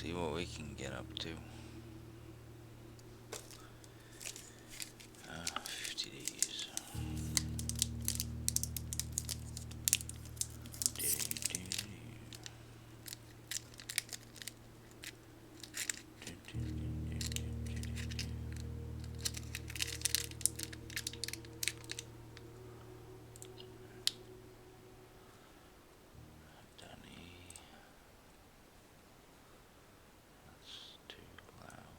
see what we can get up to. 50 days. Danny, that's too loud.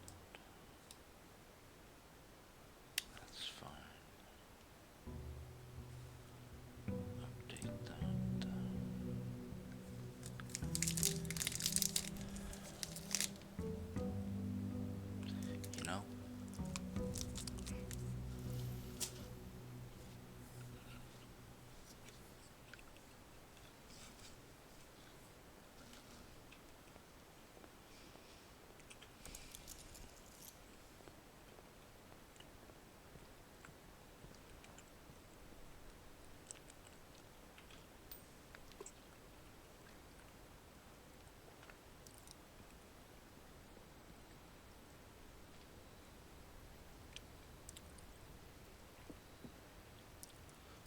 That's fine. Update that. You know,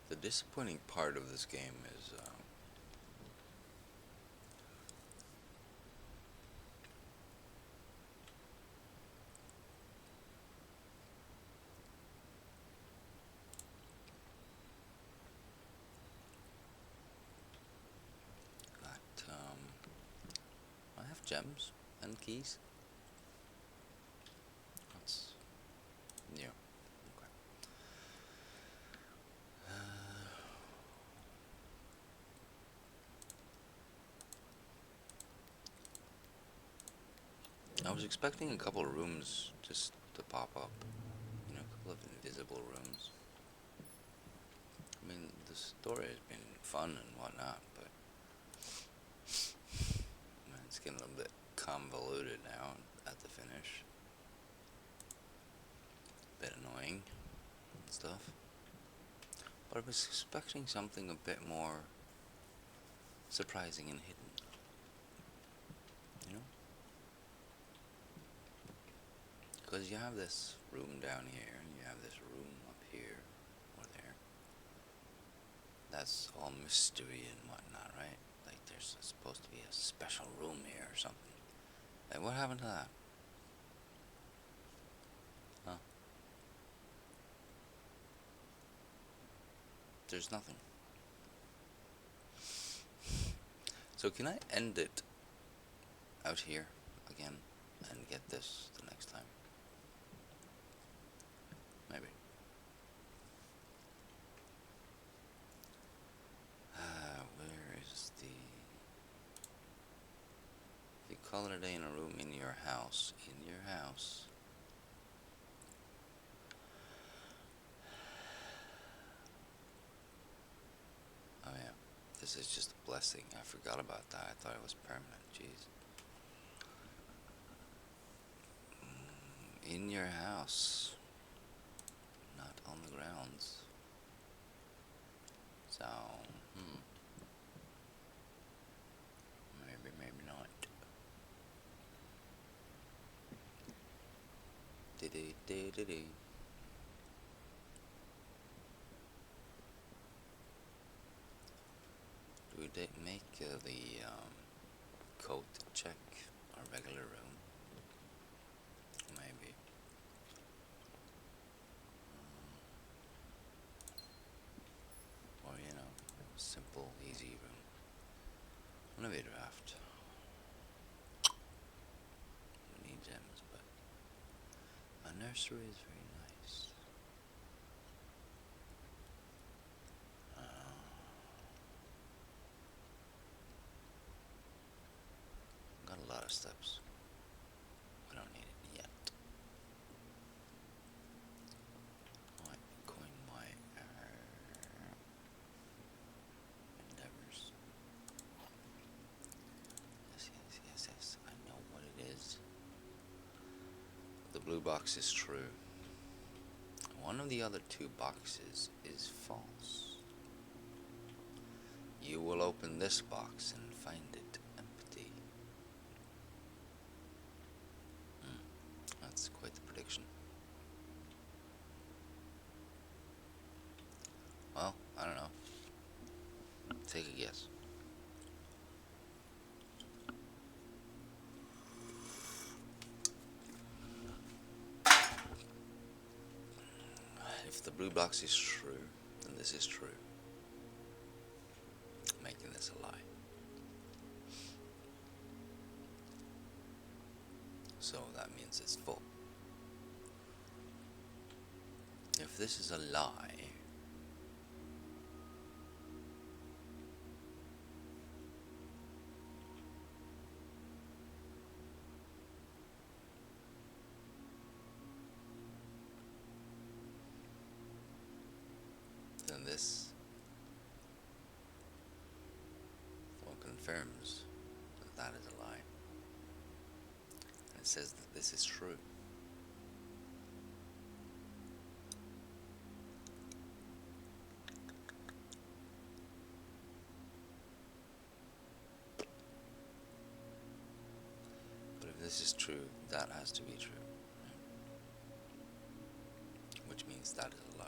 the disappointing part of this game is that I have gems and keys. That's yeah. Okay. I was expecting a couple of rooms just to pop up. You know, a couple of invisible rooms. I mean, the story has been fun and whatnot, but it's getting a little bit convoluted now at the finish. Bit annoying and stuff. But I was expecting something a bit more surprising and hidden. You know? Because you have this room down here, and you have this room up here, or there. That's all mystery and whatnot, right? Like there's supposed to be a special room here or something. Like what happened to that? Huh? There's nothing. So can I end it out here again and get this the next time? Maybe. Where is the... If you call it a day in a room in your house. In your house. Oh yeah. This is just a blessing. I forgot about that. I thought it was permanent. Jeez. In your house. Not on the grounds. So, maybe, maybe not. Diddy. Do we make the coat check a regular room? Maybe. Or, you know, simple, easy room. Wanna be a draft. We need gems, but a nursery is very nice. Got a lot of steps. We don't need it yet. Alright, coin my endeavors. Yes. I know what it is. The blue box is true. One of the other two boxes is false. You will open this box and find it empty. Take a guess. If the blue box is true, then this is true, making this a lie. So that means it's full. If this is a lie, then this well confirms that that is a lie. And it says that this is true. But if this is true, that has to be true. Which means that is a lie.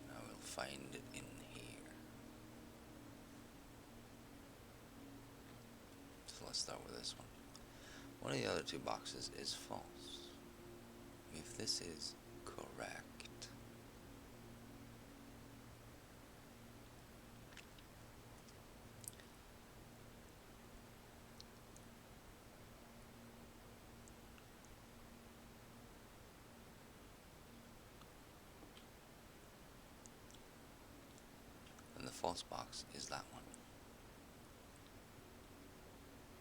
And I will find it in here. So let's start with this one. One of the other two boxes is false. If this is correct, then the false box is that one.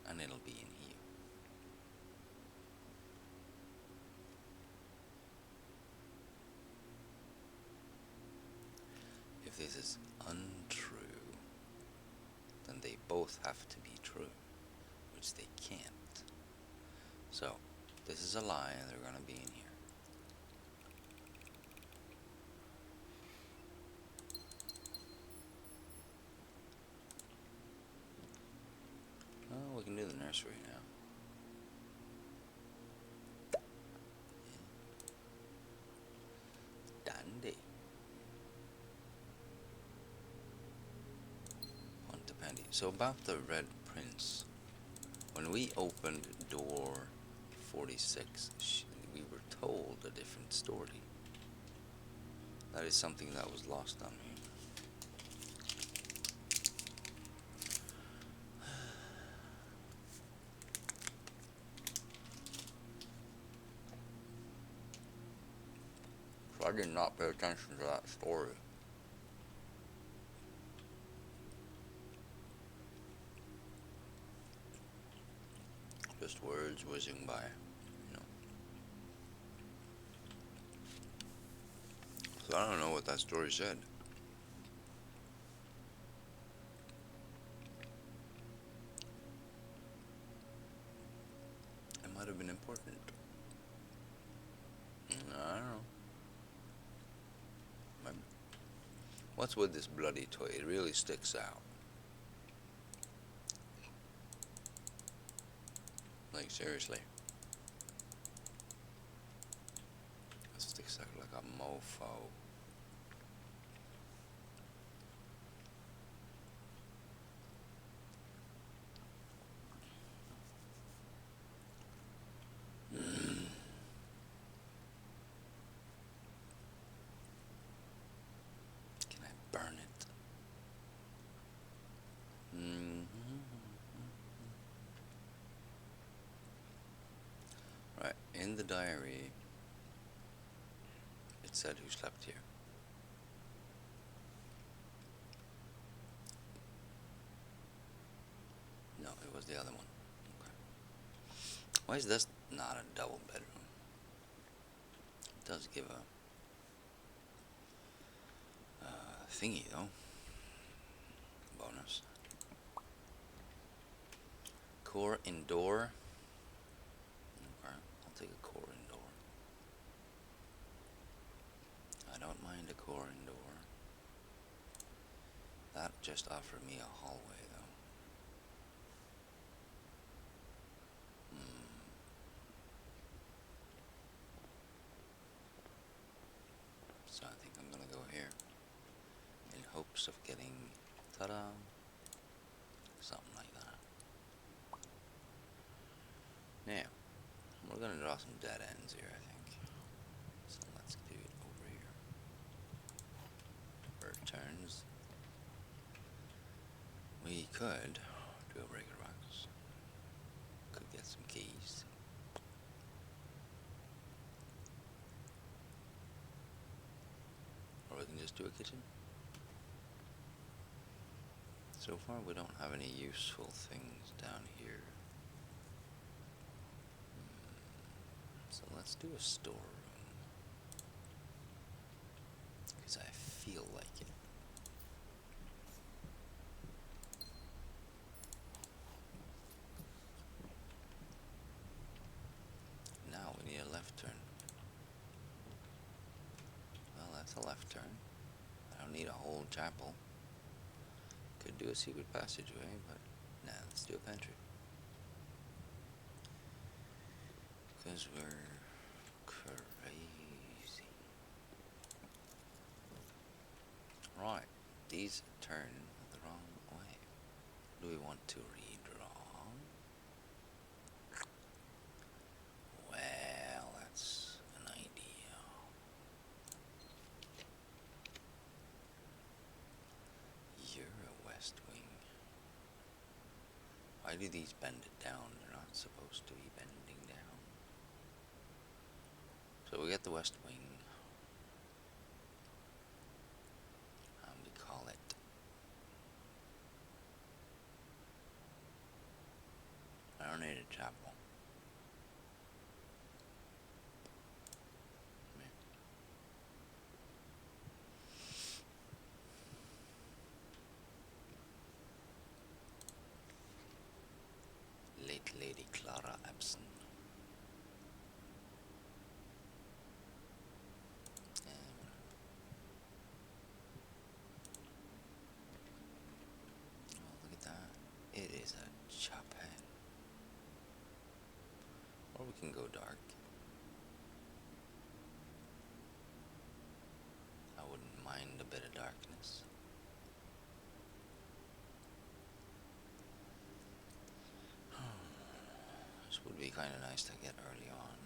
And it'll be in here. If this is untrue, then they both have to be true, which they can't. So, this is a lie and they're going to be in here. Oh, we can do the nursery now. Dandy. Pontypandy. So about the Red Prince, when we opened door 46, we were told a different story. That is something that was lost on me. So I did not pay attention to that story. Just words whizzing by, you know. So I don't know what that story said. It might have been important. I don't know. What's with this bloody toy? It really sticks out. Like, seriously. It sticks out like a mofo. Can I burn it? Right, in the diary, it said who slept here. No, it was the other one. Okay. Why is this not a double bedroom? It does give a thingy though. Bonus. Core indoor. Okay, I'll take a core indoor. I don't mind a core indoor. That just offered me a hallway though. So I think I'm gonna go here. course of getting, ta-da, something like that. Now, we're gonna draw some dead ends here, I think. So let's do it over here. Where it turns. We could do a regular box. Could get some keys. Or we can just do a kitchen. So far we don't have any useful things down here. So let's do a storeroom. Because I feel like it. Now we need a left turn. Well, that's a left turn. I don't need a whole chapel. Could do a secret passageway, but nah, let's do a pantry. Because we're crazy. Right, these turn the wrong way. Do we want to redraw? Well, that's an idea. You're a west wing. Why do these bend it down? They're not supposed to be bending down. So we get the west wing. We call it Ironated Chapel. Late Lady Clara Epson. Oh, look at that. It is a chop head. Or we can go dark. I wouldn't mind a bit of darkness. This would be kind of nice to get early on.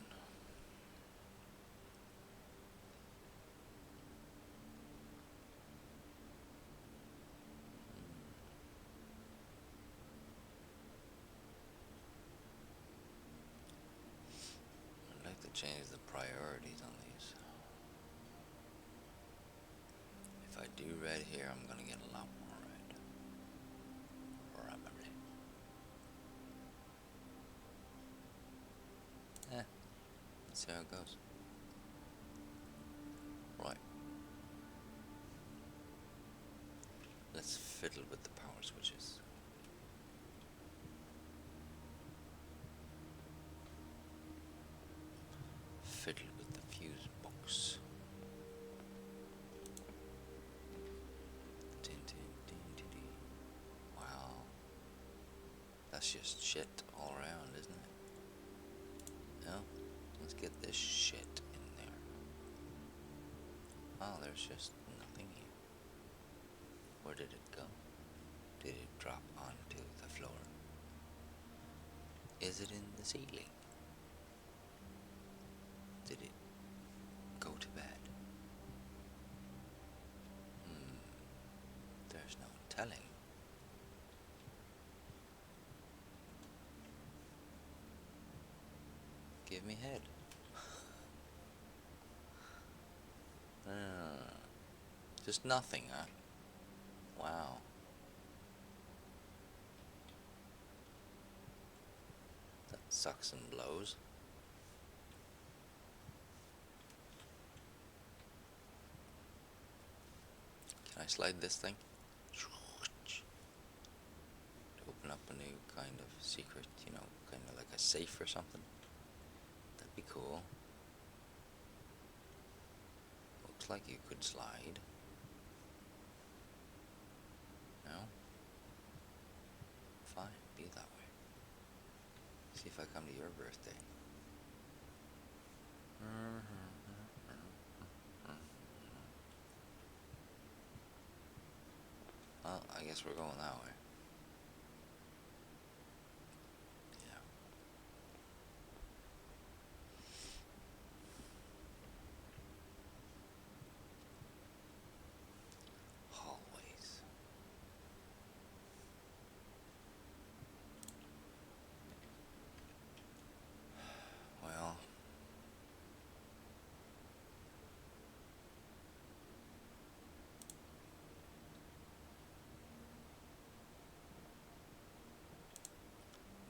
I'd like to change the priorities on these. If I do red here, I'm gonna get a lot more red. Probably. Let's see how it goes. Right. Let's fiddle with the power switches. Fiddle with the fuse box. Wow. That's just shit all around, isn't it? No? Let's get this shit in there. Oh, there's just nothing here. Where did it go? Did it drop onto the floor? Is it in the ceiling? Did it go to bed? There's no telling. Give me head. Just nothing, huh? Wow. That sucks and blows. Can I slide this thing? Open up a new kind of secret, you know, kind of like a safe or something. That'd be cool. Looks like you could slide. No? Fine, be that way. See if I come to your birthday. guess we're going that way. Yeah. Hallways. Well,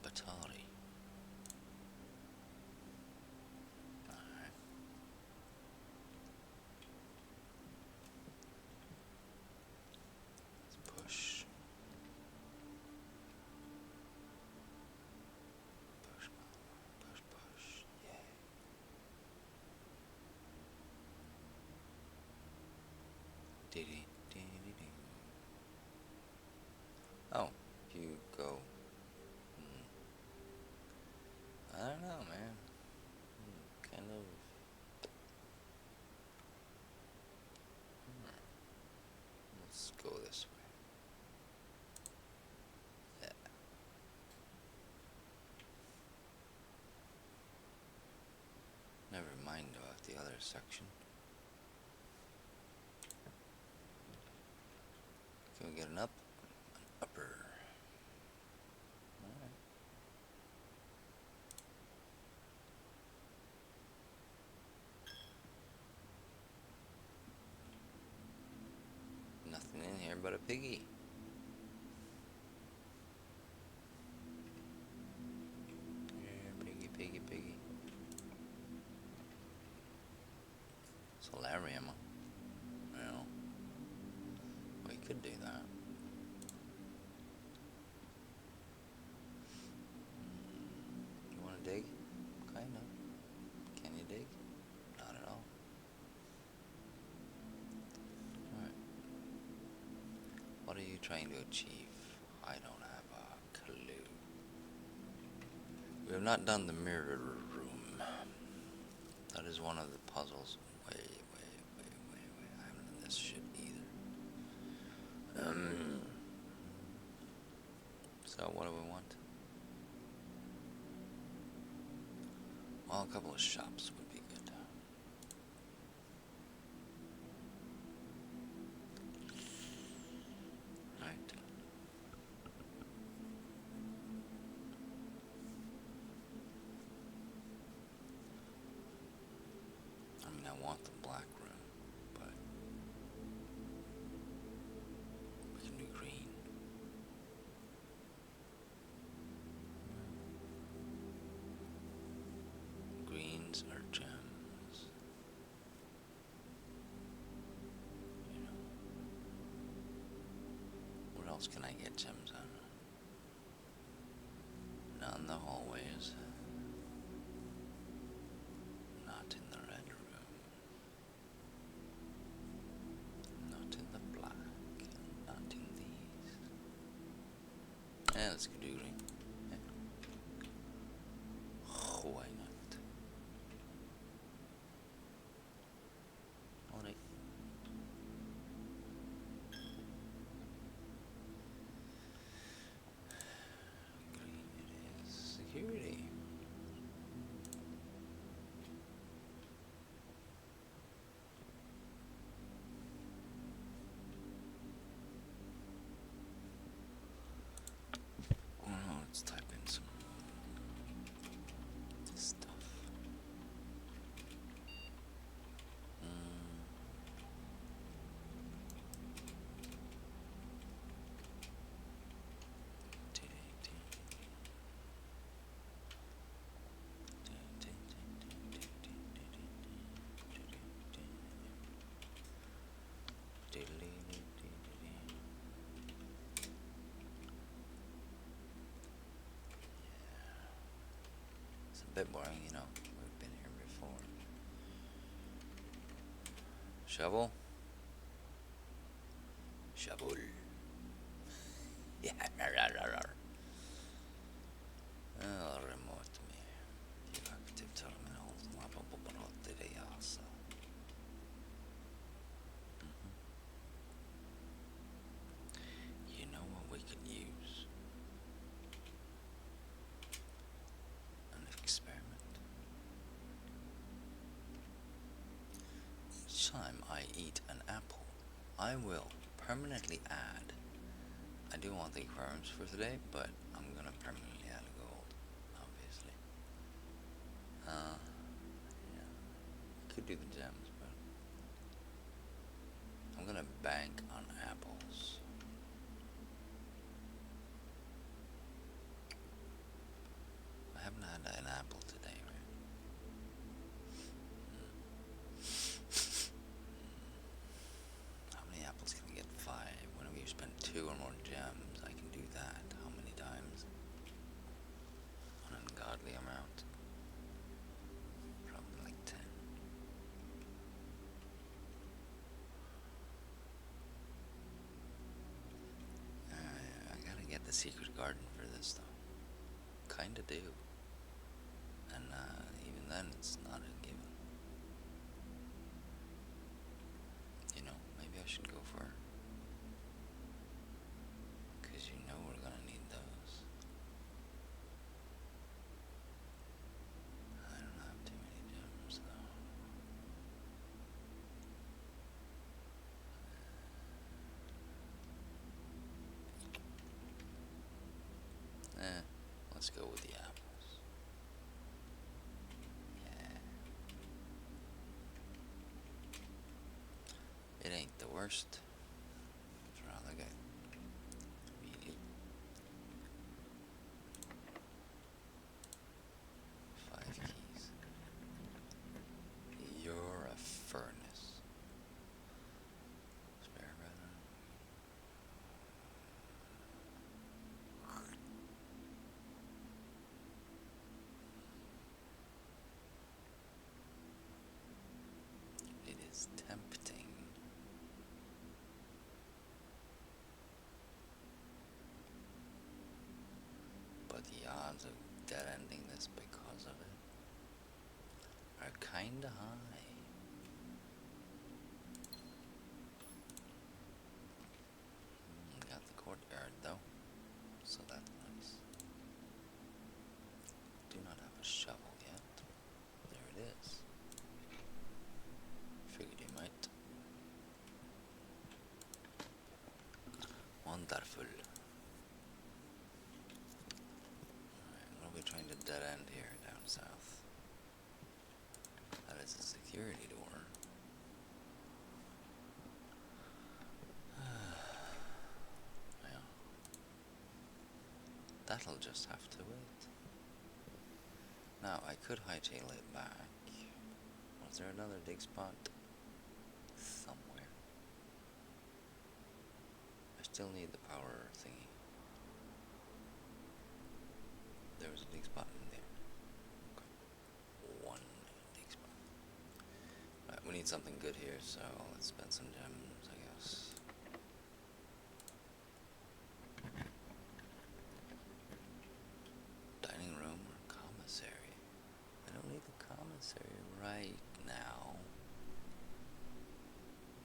Batari. Alright. Let's push. Push, push, push. Yeah. Diddy, diddy, ding. Oh, you go. Hmm. I don't know, man. Kind of. Hmm. Let's go this way. Yeah. Never mind about the other section. Can we get an up? An upper. Alright. Nothing in here but a piggy. Yeah, piggy, piggy, piggy. Solarium. Well, we could do that. You wanna dig? Kind of. Can you dig? Not at all. Alright. What are you trying to achieve? I don't have a clue. We have not done the mirror room. That is one of the puzzles. Way. I haven't done this shit either. So what do we want? Well, a couple of shops would be good. Right. I mean, I want the black room, but we can do green. Greens are gems. You know. Where else can I get gems on? Not in the hallways. Not in the red room. Not in the black. Not in these. Yeah, let's go do green. Yeah. Why not? Alright. Green it is. Security. Oh, let's type in some stuff. It's a bit boring, you know. We've been here before. Shovel? Shovel. Yeah. Oh, remote me. Active terminals. You know time I eat an apple, I will permanently add. I do want the aquariums for today, but I'm gonna permanently add gold, obviously. Yeah, could do the gems, but I'm gonna bank on apples. I haven't had an apple today, right? How many apples can I get? 5. Whenever you spend 2 or more gems, I can do that. How many times? An ungodly amount. Probably like 10. I gotta get the secret garden for this though. Kinda do. And even then, it's not a given. You know, maybe I should go for it. Because you know we're gonna need those. I don't have too many gems though. Let's go with the apples. Yeah. It ain't the worst. It's rather good. Really. 5 keys. You're a furnace. Spare brother. It is tempting. But the odds of dead ending this because of it are kinda high. Got the courtyard though, so that's nice. Do not have a shovel yet. There it is. Figured you might. Wonderful. Alright, what are we trying to dead end here down south? That is a security door. Well, that'll just have to wait. Now, I could hightail it back. Was there another dig spot? Somewhere. I still need the power thingy. There was a dig spot in there. Okay. One dig spot. Right, we need something good here, so let's spend some gems, I guess. Dining room or commissary? I don't need the commissary right now.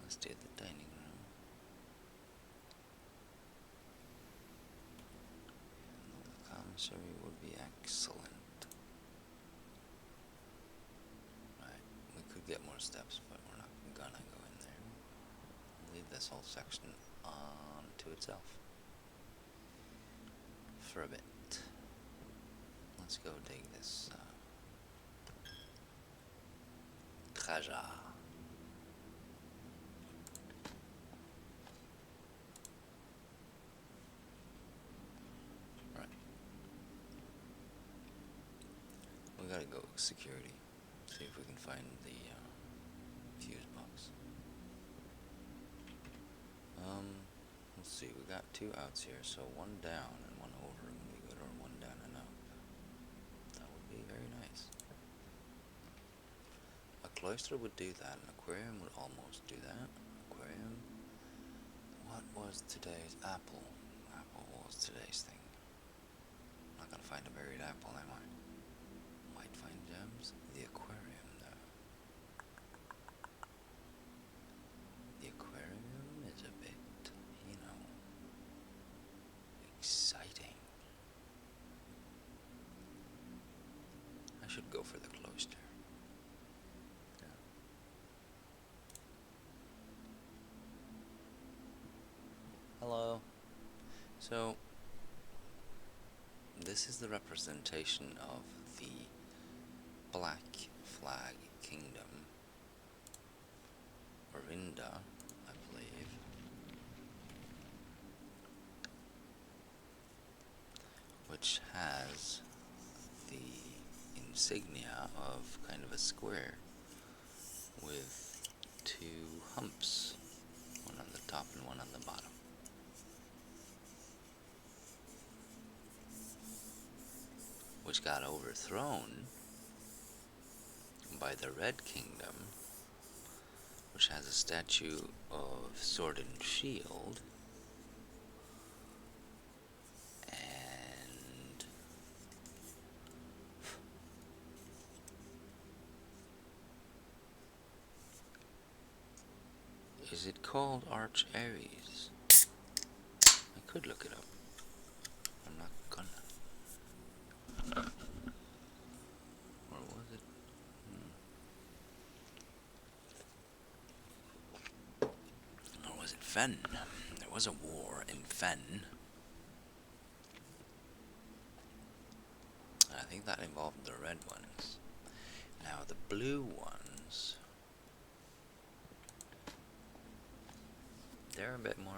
Let's do the dining room. And the commissary would be excellent. Right, we could get more steps, but we're not gonna go in there. Leave this whole section on to itself for a bit. Let's go dig this treasure. Right. We gotta go security. See if we can find the fuse box. Let's see, we got 2 outs here, so 1 down and 1 over when we go to our 1 down and up. That would be very nice. A cloister would do that, an aquarium would almost do that. Aquarium. What was today's apple? Apple was today's thing. I'm not gonna find a buried apple, am I? Might find gems. The aquarium, though. The aquarium is a bit, you know, exciting. I should go for the cloister. Yeah. Hello. So, this is the representation of the Black Flag Kingdom, Orinda, I believe, which has the insignia of kind of a square with two humps, one on the top and one on the bottom. Which got overthrown by the Red Kingdom, which has a statue of Sword and Shield, and is it called Arch Ares? I could look it up. I'm not gonna. Or was it? Or was it Fen? There was a war in Fen. I think that involved the red ones. Now the blue ones, they're a bit more,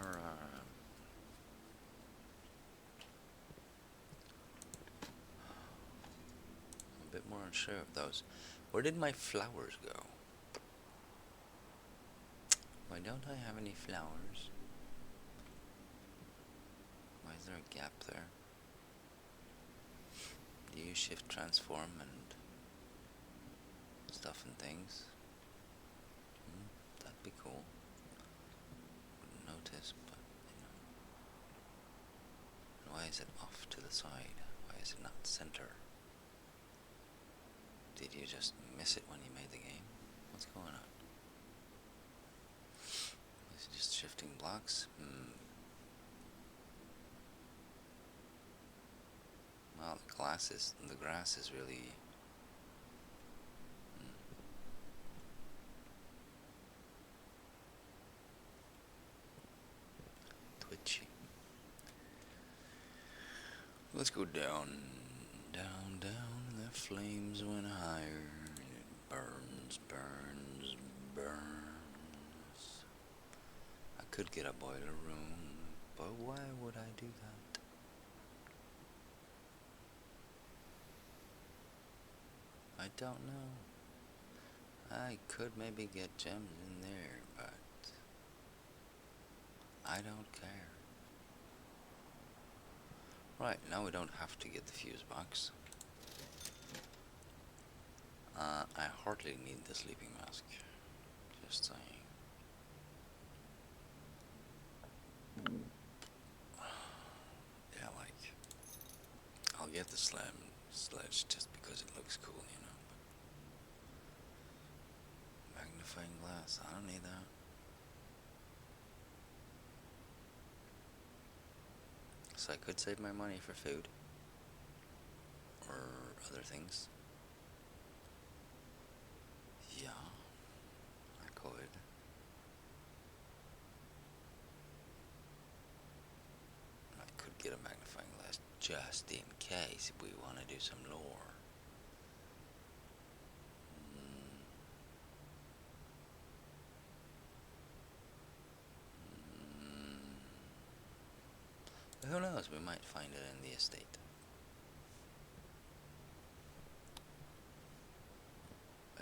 unsure of those. Where did my flowers go? Why don't I have any flowers? Why is there a gap there? Do you shift transform and stuff and things? That'd be cool. Wouldn't notice, but why is it off to the side? Why is it not center? Did you just miss it when you made the game? What's going on? Is it just shifting blocks? Well, the grass is really twitchy. Let's go down, down, down. The flames went higher. It burns, burns, burns. I could get a boiler room, but why would I do that? I don't know. I could maybe get gems in there, but I don't care. Right, now we don't have to get the fuse box. I hardly need the sleeping mask. Just saying. Yeah, like, I'll get the sledge just because it looks cool, you know. But magnifying glass, I don't need that. So I could save my money for food. Or other things. Yeah, I could. I could get a magnifying glass just in case we want to do some lore. Who knows, we might find it in the estate.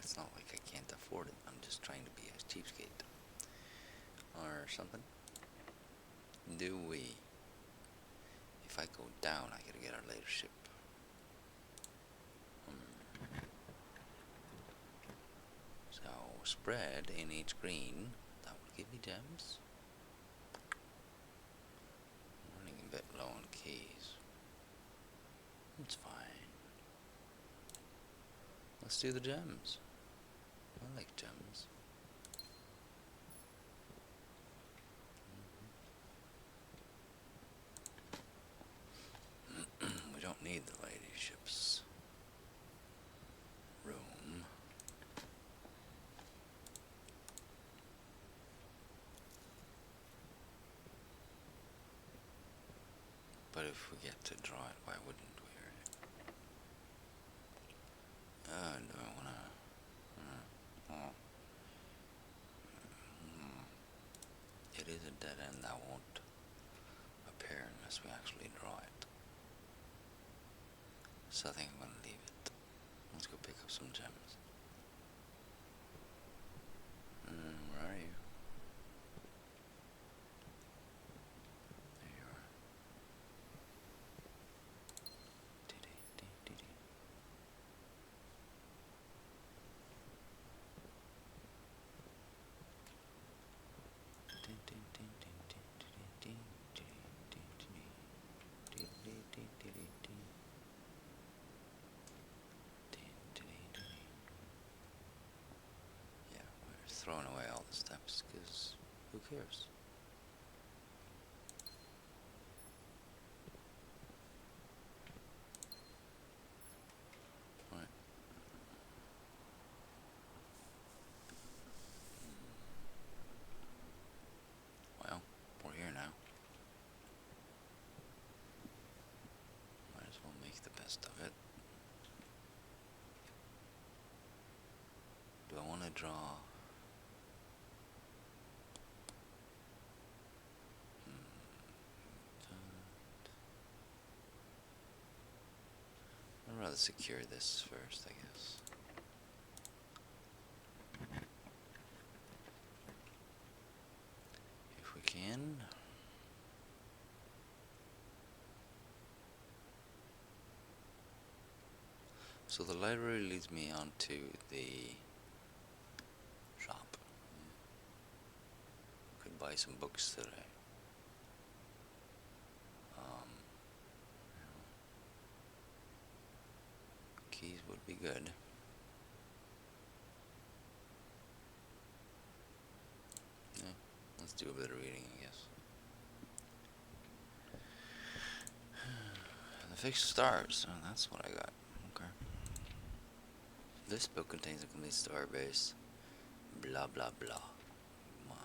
It's not like I can't afford it, I'm just trying to be a cheapskate. Or something. Do we? If I go down, I gotta get our later ship. So, spread in each green, that would give me gems. I'm running a bit low on keys. It's fine. Let's do the gems. I like gems. We don't need the ladyship's room. if we get to draw it, why wouldn't we? Do I wanna? Oh. It is a dead end that won't appear unless we actually draw it. So I think I'm gonna leave it. Let's go pick up some gems. Where are you? There you are. Yeah, we're throwing away all the steps because who cares? Right. Well, we're here now. Might as well make the best of it. Do I want to draw? I'd rather secure this first, I guess. If we can. So the library leads me onto the shop. Could buy some books today. Keys would be good. Yeah, let's do a bit of reading, I guess. The fixed stars. Oh, that's what I got. Okay. This book contains a complete star base. Blah blah blah. Wow.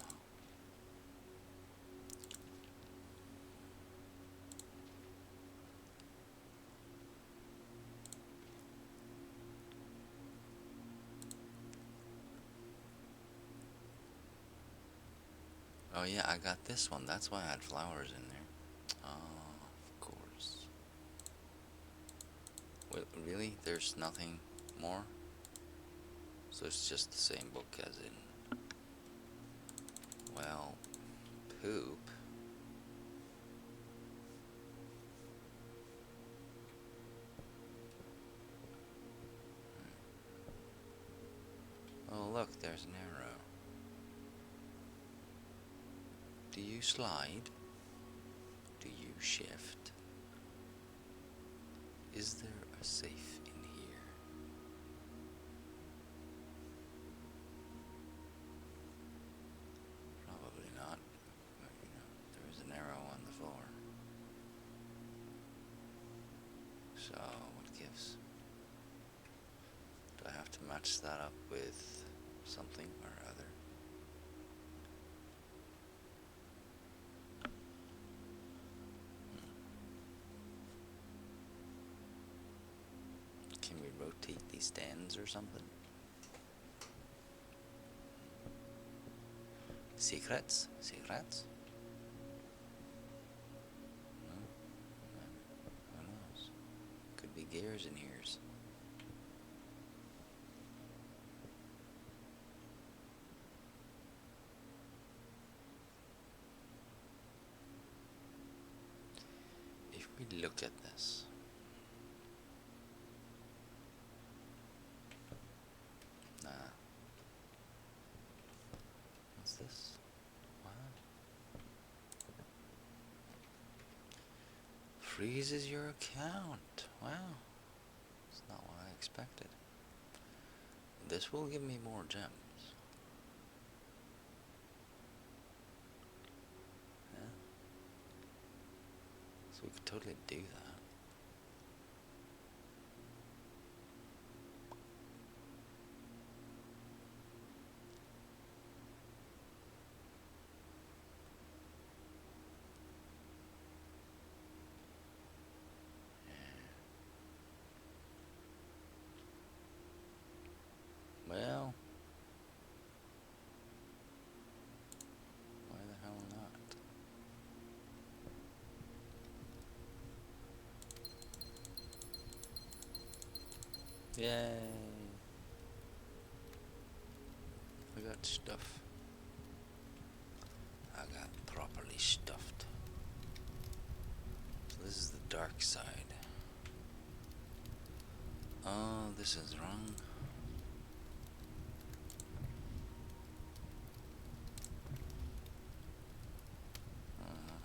Oh yeah, I got this one. That's why I had flowers in there. Oh, of course. Wait, really? There's nothing more? So it's just the same book as in... Well, poop. Oh look, there's an arrow. Do you slide? Do you shift? Is there a safe in here? Probably not. But, you know, there is an arrow on the floor. So, what gives? Do I have to match that up with something or other? Can we rotate these stands or something? Secrets? Secrets? No? Who knows? Could be gears in ears. If we look at this, nah. What's this? Wow. Freezes your account. Wow. That's not what I expected. This will give me more gems. Yeah. So we could totally do that. Yay! I got stuff. I got properly stuffed. So this is the dark side. Oh, this is wrong.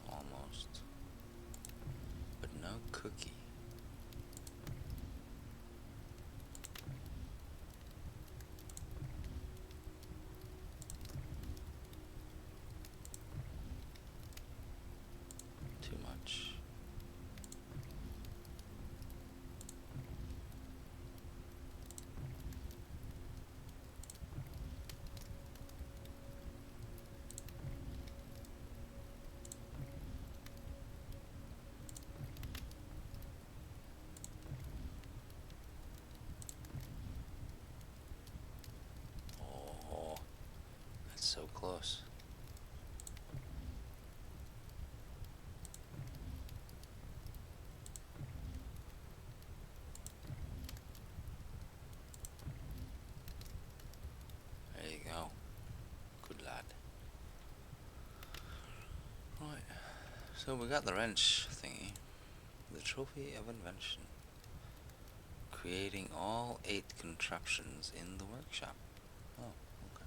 Almost. But no cookie. Too much. Oh, that's so close. There you go. Good lad. Right. So we got the wrench thingy. The trophy of invention. Creating all 8 contraptions in the workshop. Oh, okay.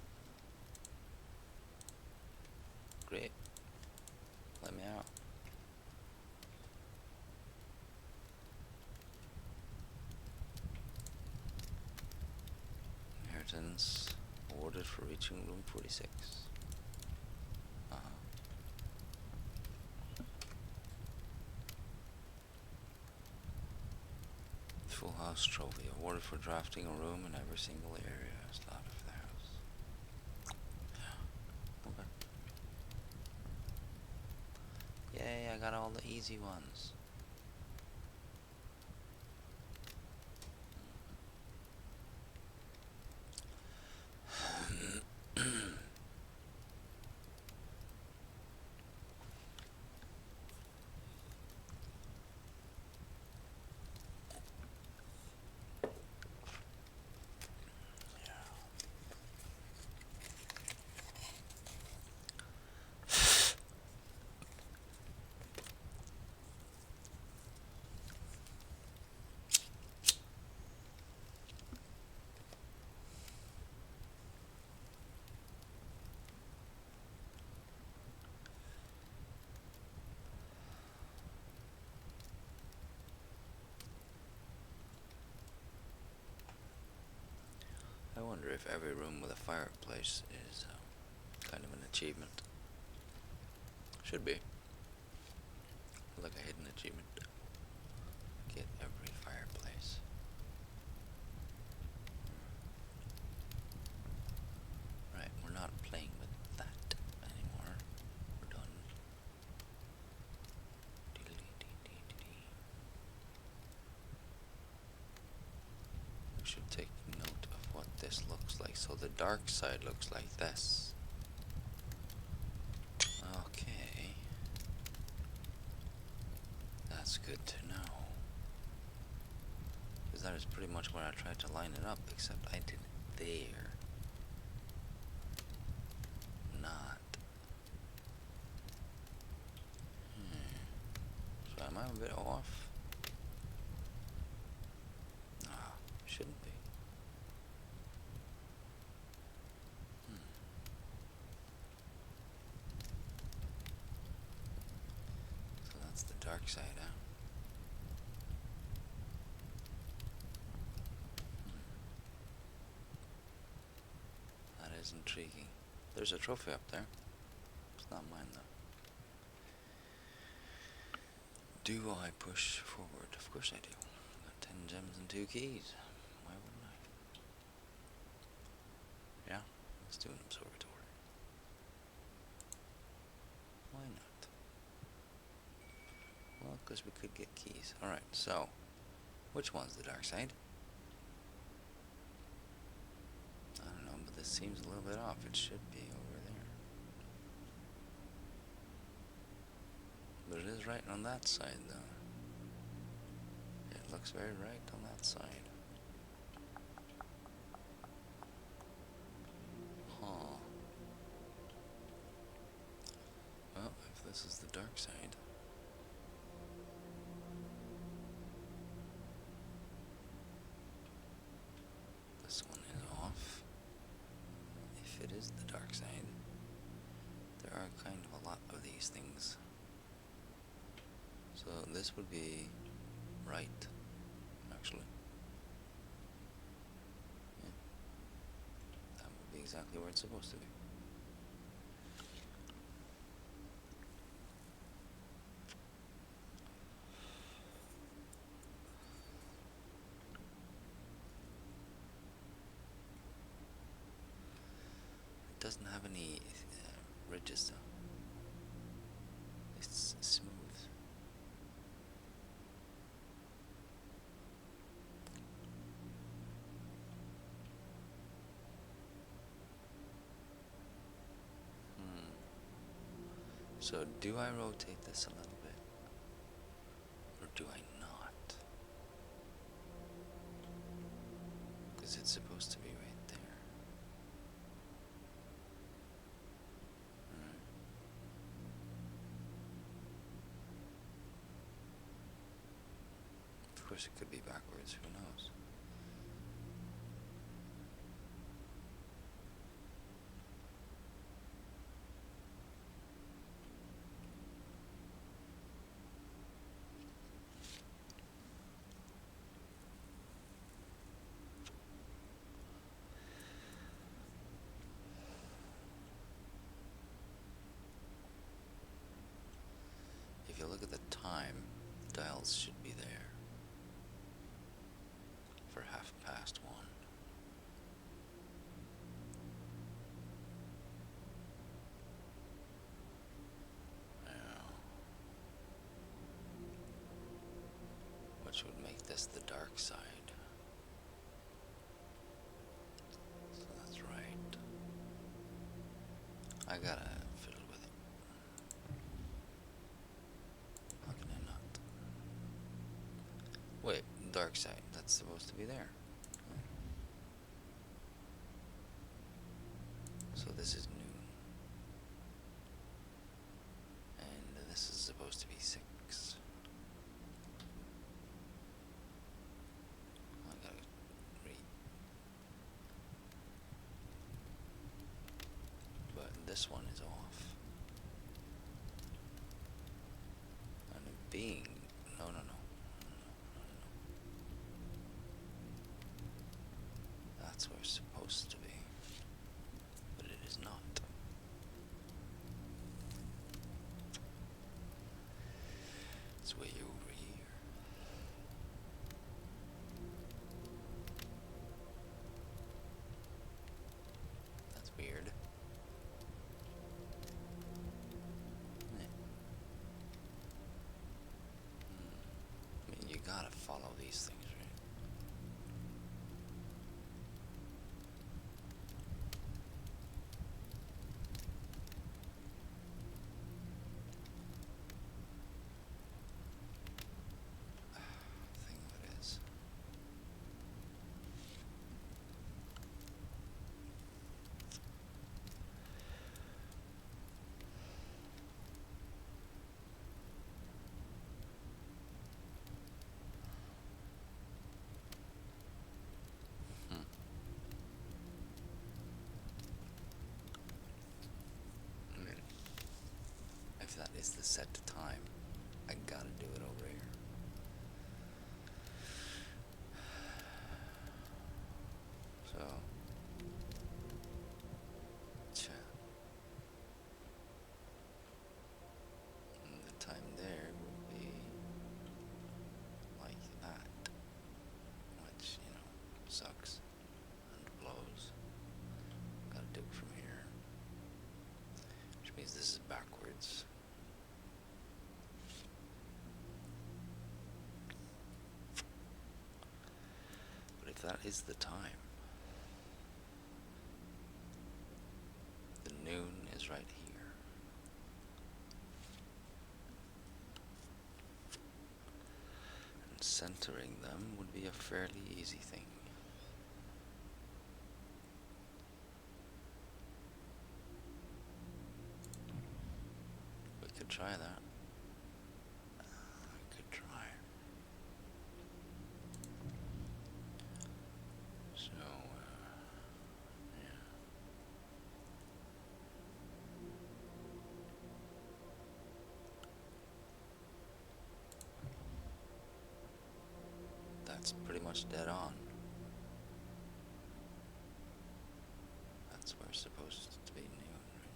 Great. Let me out. Inheritance awarded for reaching room 46. Full house trophy awarded for drafting a room in every single area slot of the house. Yeah, okay. Yay, I got all the easy ones. I wonder if every room with a fireplace is kind of an achievement. Should be. Like a hidden achievement. Get every fireplace. Right, we're not playing with that anymore. We're done. We should take note of what this looks like. So the dark side looks like this. Okay. That's good to know. Because that is pretty much where I tried to line it up, except I did it there. Not. So am I a bit off? Ah, shouldn't be. So that's the dark side, huh? That is intriguing. There's a trophy up there. It's not mine, though. Do I push forward? Of course I do. Got 10 gems and 2 keys. Why wouldn't I? Yeah, let's do an observatory. Why not? Well, because we could get keys. Alright, so, which one's the dark side? I don't know, but this seems a little bit off. It should be over there. But it is right on that side, though. It looks very right on that side. dark side. This one is off. If it is the dark side, there are kind of a lot of these things. So this would be right, actually. Yeah. That would be exactly where it's supposed to be. It doesn't have any ridges though. It's smooth. So do I rotate this a little bit? Or do I not? Because it's supposed to be right there. Alright. Of course it could be backwards, who knows? If you look at the time, dials should be there for 1:30. Now, which would make this the dark side. So that's right. I gotta fiddle with it. How can I not? Wait, dark side. That's supposed to be there. So this is noon. And this is supposed to be 6. I gotta read. But this one is off. And it being... No. That's where it's supposed to be. But it is not. It's way over here. That's weird. I mean, you gotta follow these things, right? Thing of it is. I mean, if that is the set time, I gotta do it over here. So, and the time there would be like that, which, sucks and blows. Gotta do it from here, which means this is backwards. But if that is the time, the noon is right here. And centering them would be a fairly easy thing. We could try that. That's pretty much dead on. That's where it's supposed to be new, right?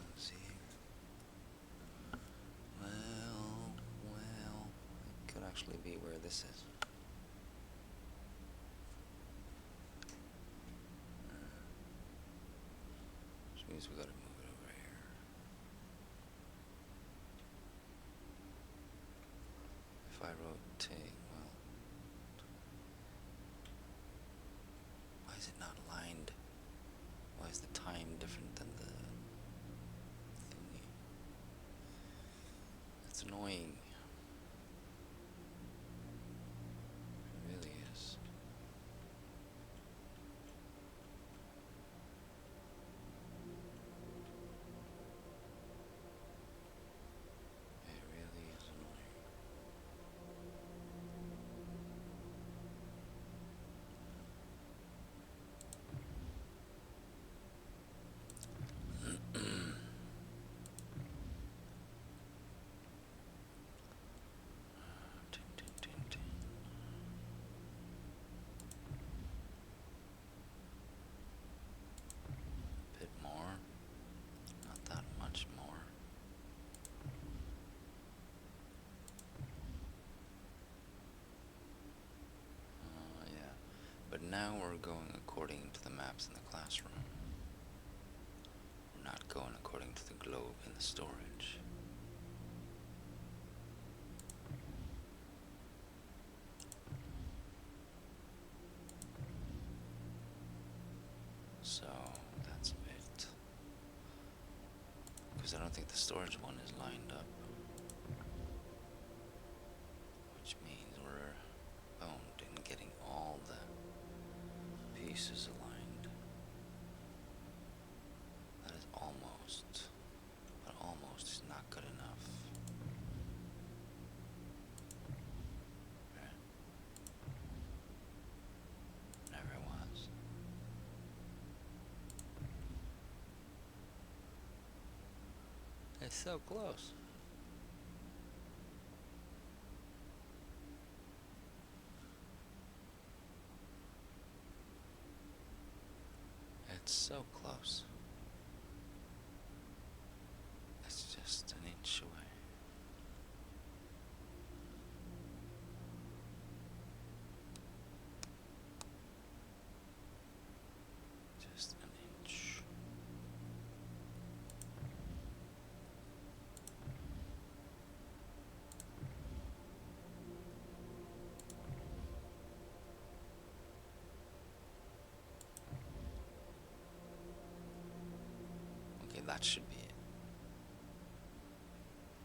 Let's see here. Well, it could actually be where this is. Which means we gotta move it over here. If I rotate, well, why is it not aligned? Why is the time different than the thingy? That's annoying. It really is. It really is annoying. Tin, tin, tin, tin. Bit more, not that much more. Yeah, but now we're going according to the maps in the classroom. We're not going according to the globe in the storage. So that's a bit, because I don't think the storage one is lined up, which means we're boned in getting all the pieces aligned. That is almost, but almost is not good enough. Right? Never was. It's so close. It's so close. It's just an inch away. Just an inch. Okay, that should be it.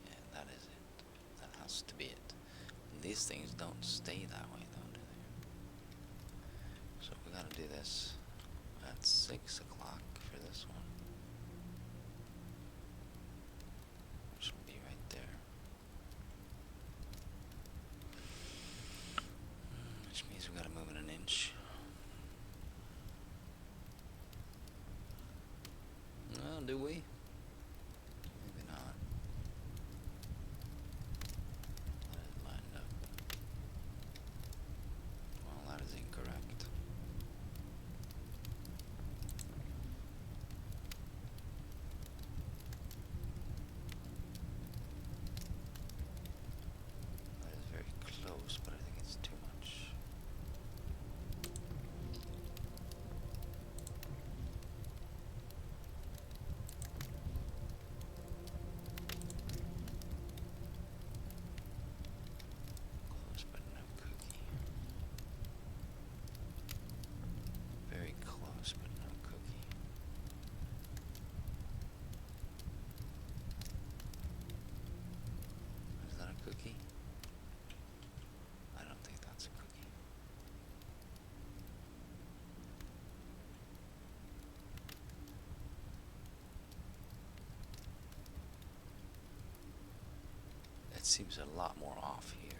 Yeah, that is it. That has to be it. And these things don't stay that way though, do they? So we gotta do this at 6 o'clock for this one. Which will be right there. Which means we gotta move it an inch. Well, do we? Maybe not. That is lined up. Well, that is incorrect. That is very close, but I think it's too much. Close, but no cookie. Very close, but no cookie. Is that a cookie? I don't think that's a cookie. It seems a lot more off here.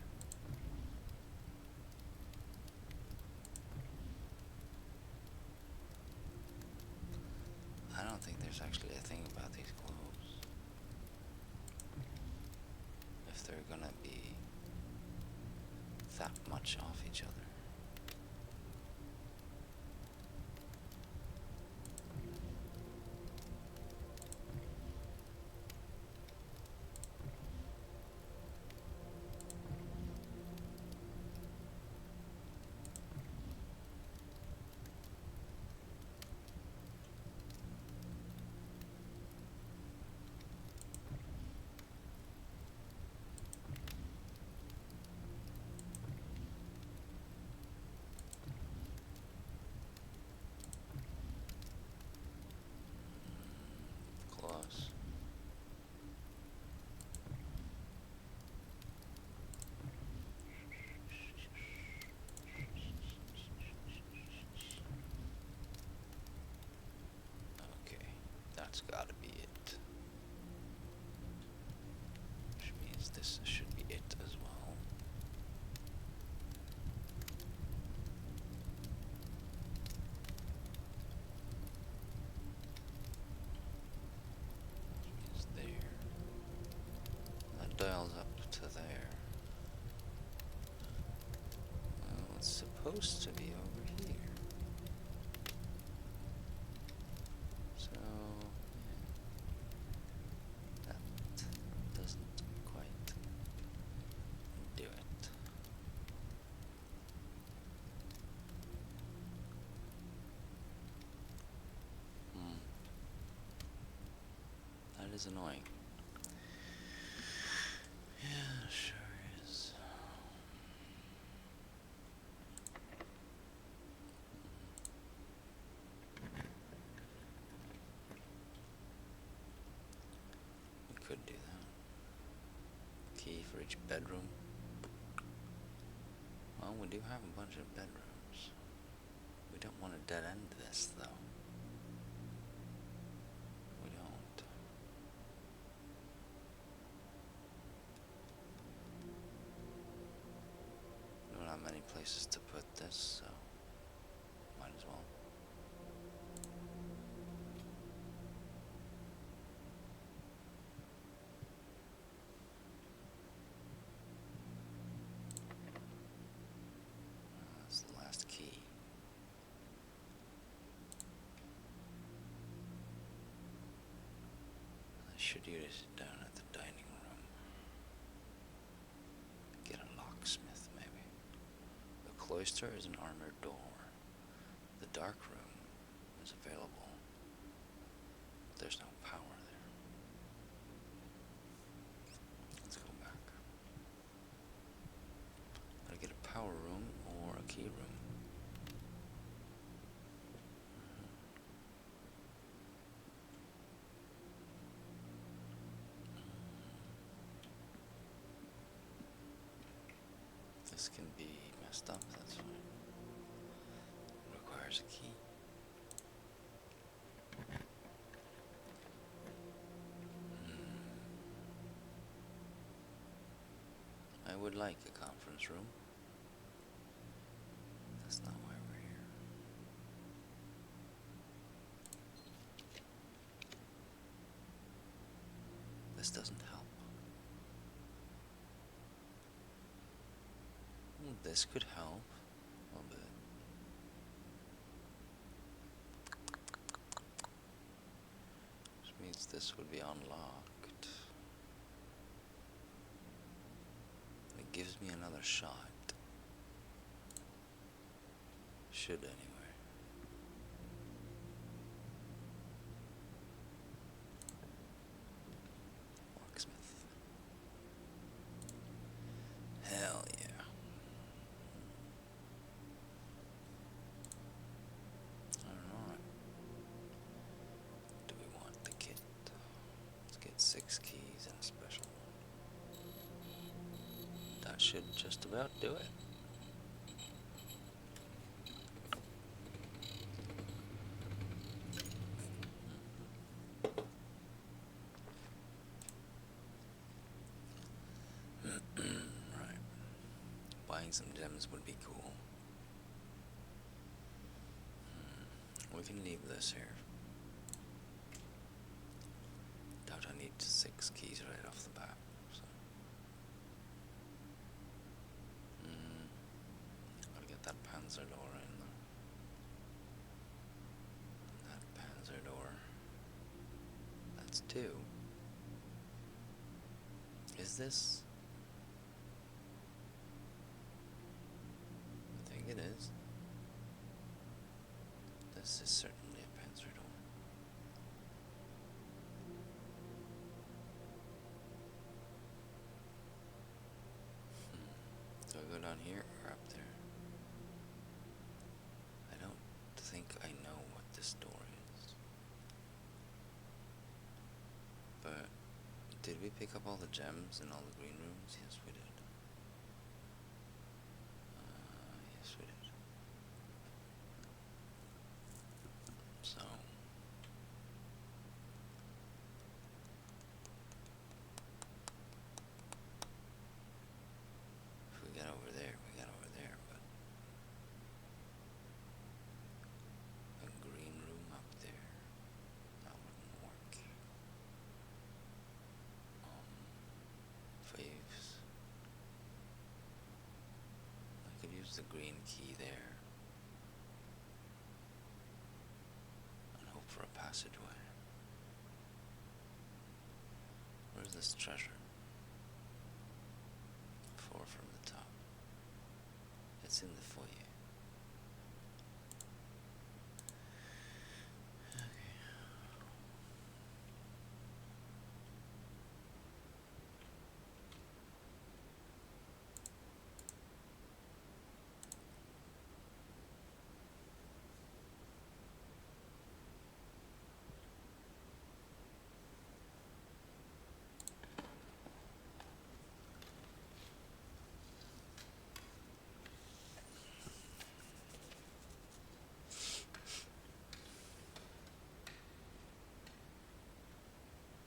I don't think there's actually a thing about these globes. that much off each other. Close. Okay, that's gotta be it. Which means this should be it as well. Which means there. That dials up to there. Well, it's supposed to be over here. So, yeah. That doesn't quite do it. That is annoying. Yeah, sure is. We could do that. Key for each bedroom. Well, we do have a bunch of bedrooms. We don't want to dead end this, though. We don't. We don't have many places to put this, so might as well. That's the last key. I should use it down at the dining room. Get a locksmith, maybe. The cloister is an armored door. The dark room is available. But there's no power there. Let's go back. Gotta get a power room or a key room. This can be messed up, that's fine. It requires a key. I would like a conference room. That's not why we're here. This doesn't help. This could help a little bit. Which means this would be unlocked. It gives me another shot. Should anyway. Locksmith. Hell yeah. Alright. Do we want the kit? Let's get 6 keys and a special one. That should just about do it. Right. Buying some gems would be cool. We can leave this here. Doubt I need 6 keys right off the bat. So. too. Is this? I think it is. This is certainly a Panzer door. Do I go down here or up there? I don't think I know what this door is. But did we pick up all the gems in all the green rooms? Yes, we did. Yes, we did. So if we got over there, we got over there, but a green room up there, that wouldn't work. Faves. I could use the green key there and hope for a passageway. Where's this treasure? 4 from the top. It's in the foyer.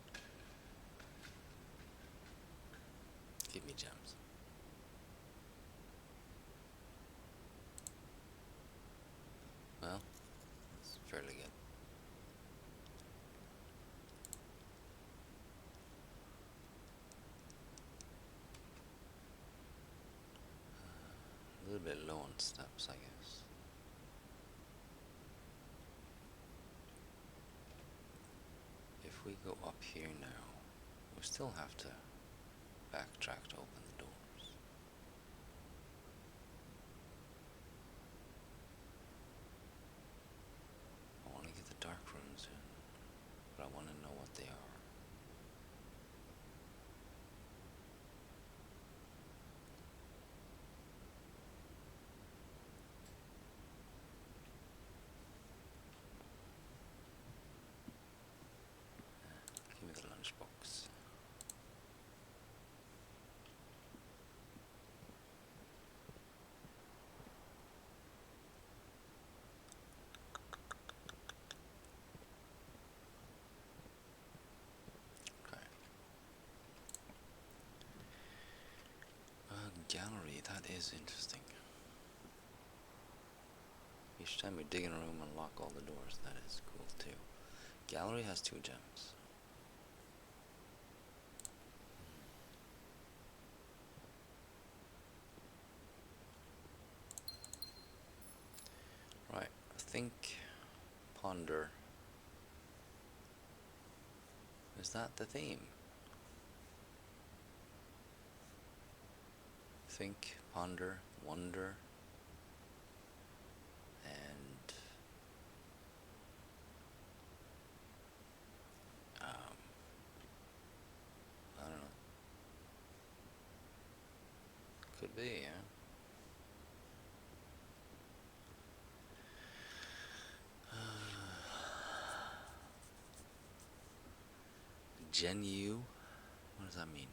Okay. Give me gems. Well, it's fairly good. A little bit low on steps, I guess. If we go up here now, we still have to backtrack to open the doors. I want to get the dark rooms in, but I want to know what they are. Give me the lunchbox. Okay. Gallery, that is interesting. Each time we dig in a room and lock all the doors, that is cool too. Gallery has 2 gems. Right, think, ponder. Is that the theme? Think, ponder, wonder, and I don't know. Could be, yeah. Genu? What does that mean?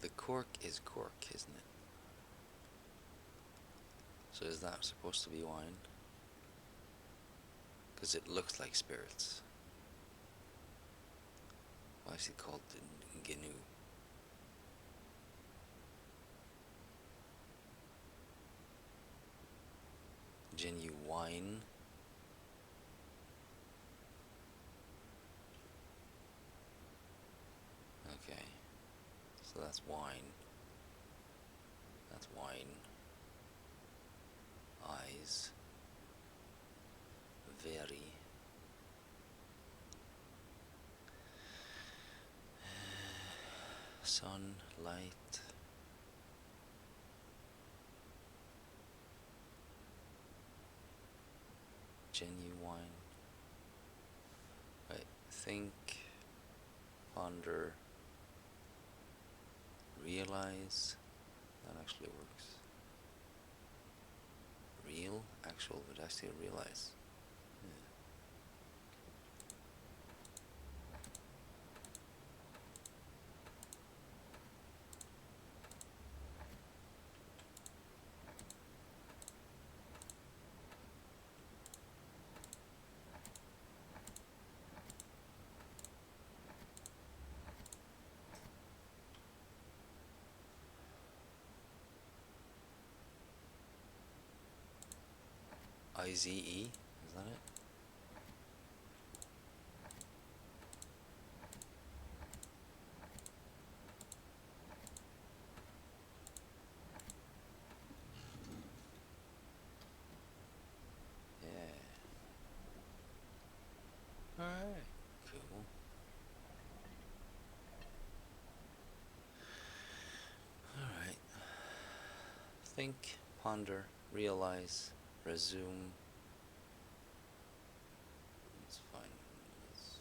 The cork is cork, isn't it? So is that supposed to be wine? Because it looks like spirits. Why is it called Genu? Genuine. Okay. So that's wine. That's wine. realize, very. Sunlight. Genuine. Wait, think, ponder, realize. That actually works. Real, actual, but actually realize. IZE, is that it? Yeah. Alright. Cool. Alright. Think, ponder, realize, resume. Let's find this.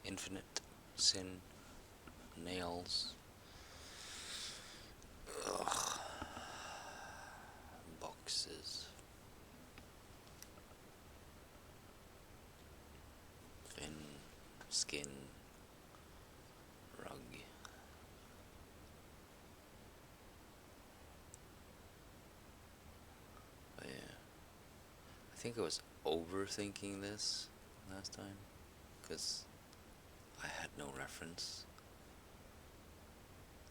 Infinite, sin, nails. Ugh. Boxes. Fin, skin, rug. But yeah. I think I was overthinking this last time, because I had no reference.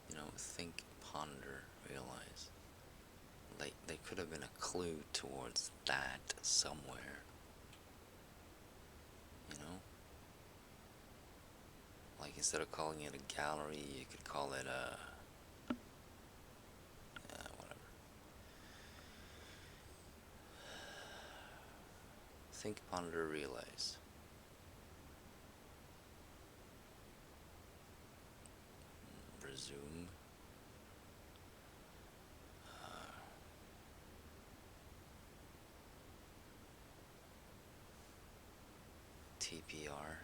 You know, think, ponder, realize. Like, there could have been a clue towards that somewhere. You know? Like, instead of calling it a gallery, you could call it a... yeah, whatever. Think, ponder, realize. Resume. TPR.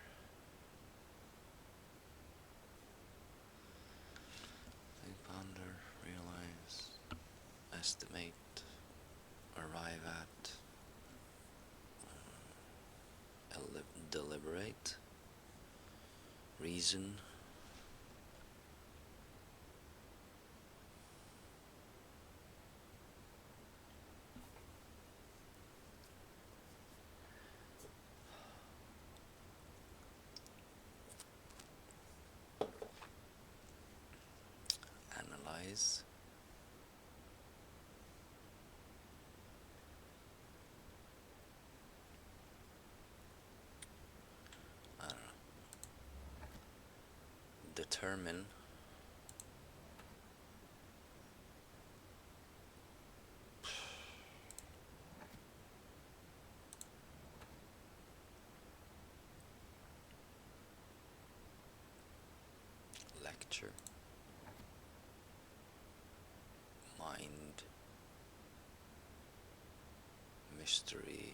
Think, ponder, realize. Estimate. Arrive at. Deliberate. Reason. Analyze. I don't know. Determine. Lecture. Mind. Mystery.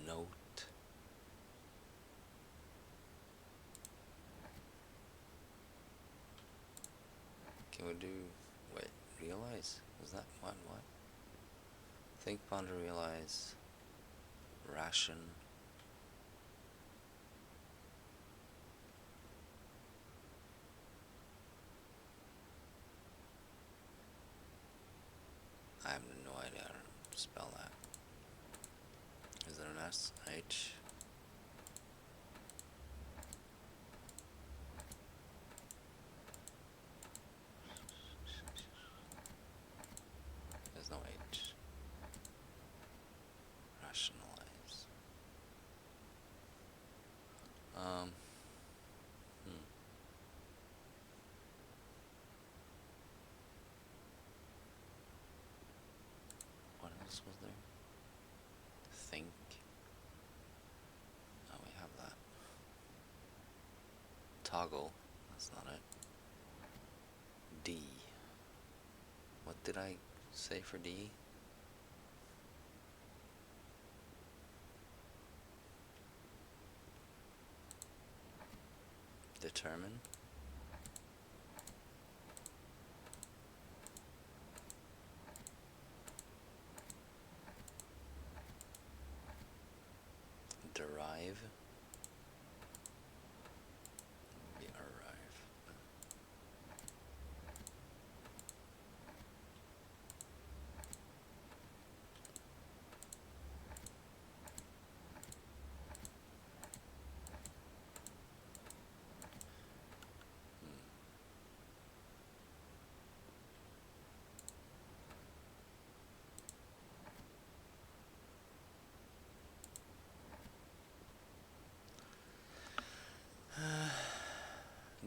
Note. Can we do... wait, realize? Was that what? Think, ponder, realize. Ration. I have no idea how to spell that. Is there an S? H? There's no H. Rationalize. else was there? Think. Oh, we have that. Toggle. That's not it. D. What did I say for D? Determine. Derive. Maybe arrive.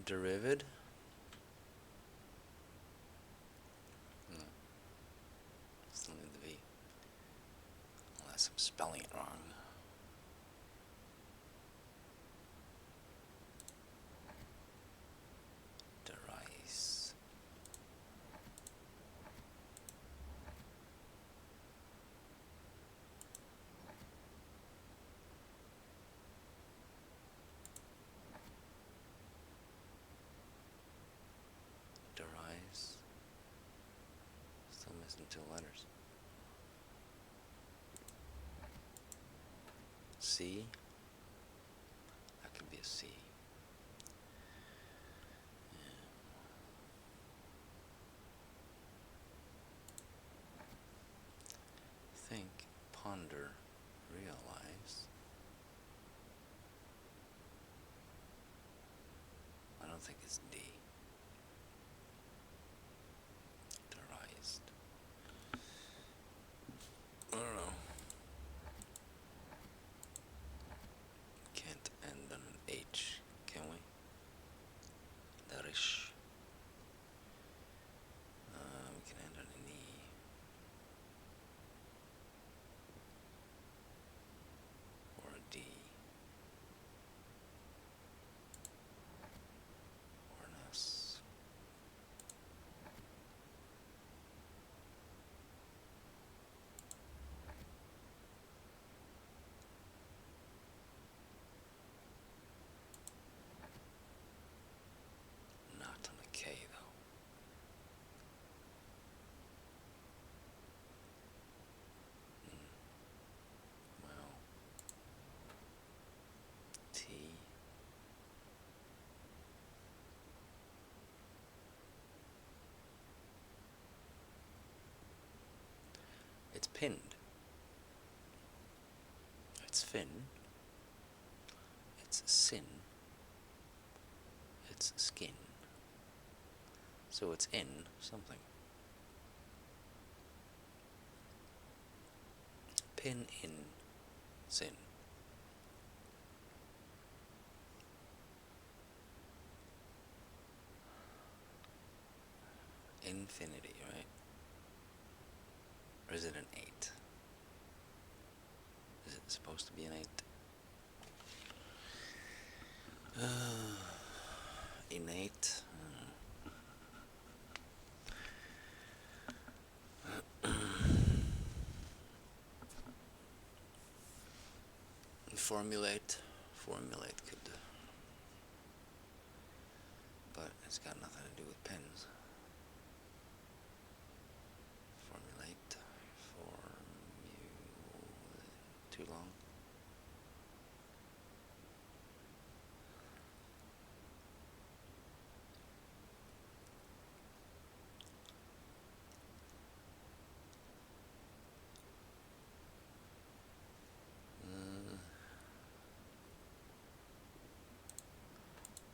Derivid. No. Still need the V. Unless I'm spelling it wrong. Derice. Derice. Still missing 2 letters. C. That could be a C. Think, ponder, realize. I don't think it's D. Derised. I don't know. Can't end on an H, can we? Derish. We can end on an E. Or a D. Or an S. Not on a K though. Well. T. It's pinned. It's fin. It's sin. It's skin. So it's in something. Pin in sin. Infinity, right? Or is it an 8? Is it supposed to be an 8? Innate. Formulate. Formulate could. But it's got nothing to do with pens. Formulate. Too long.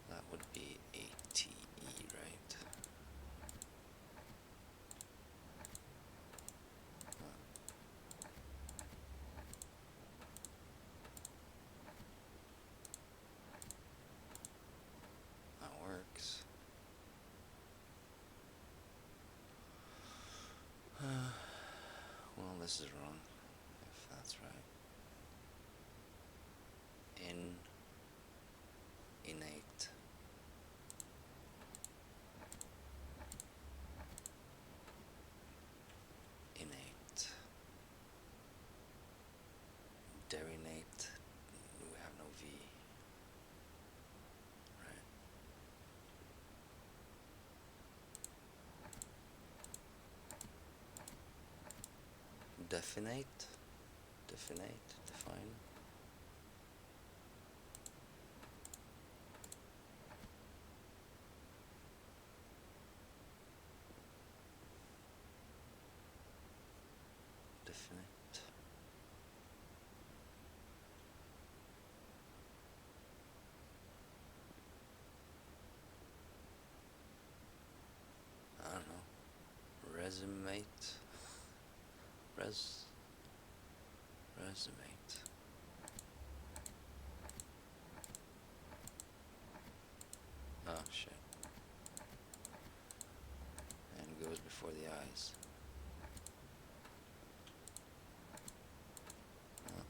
That would be ATE, right? Definite, definite, define. Definite. I don't know. Resumate. Resumate. Oh shit. And goes before the eyes. Oh,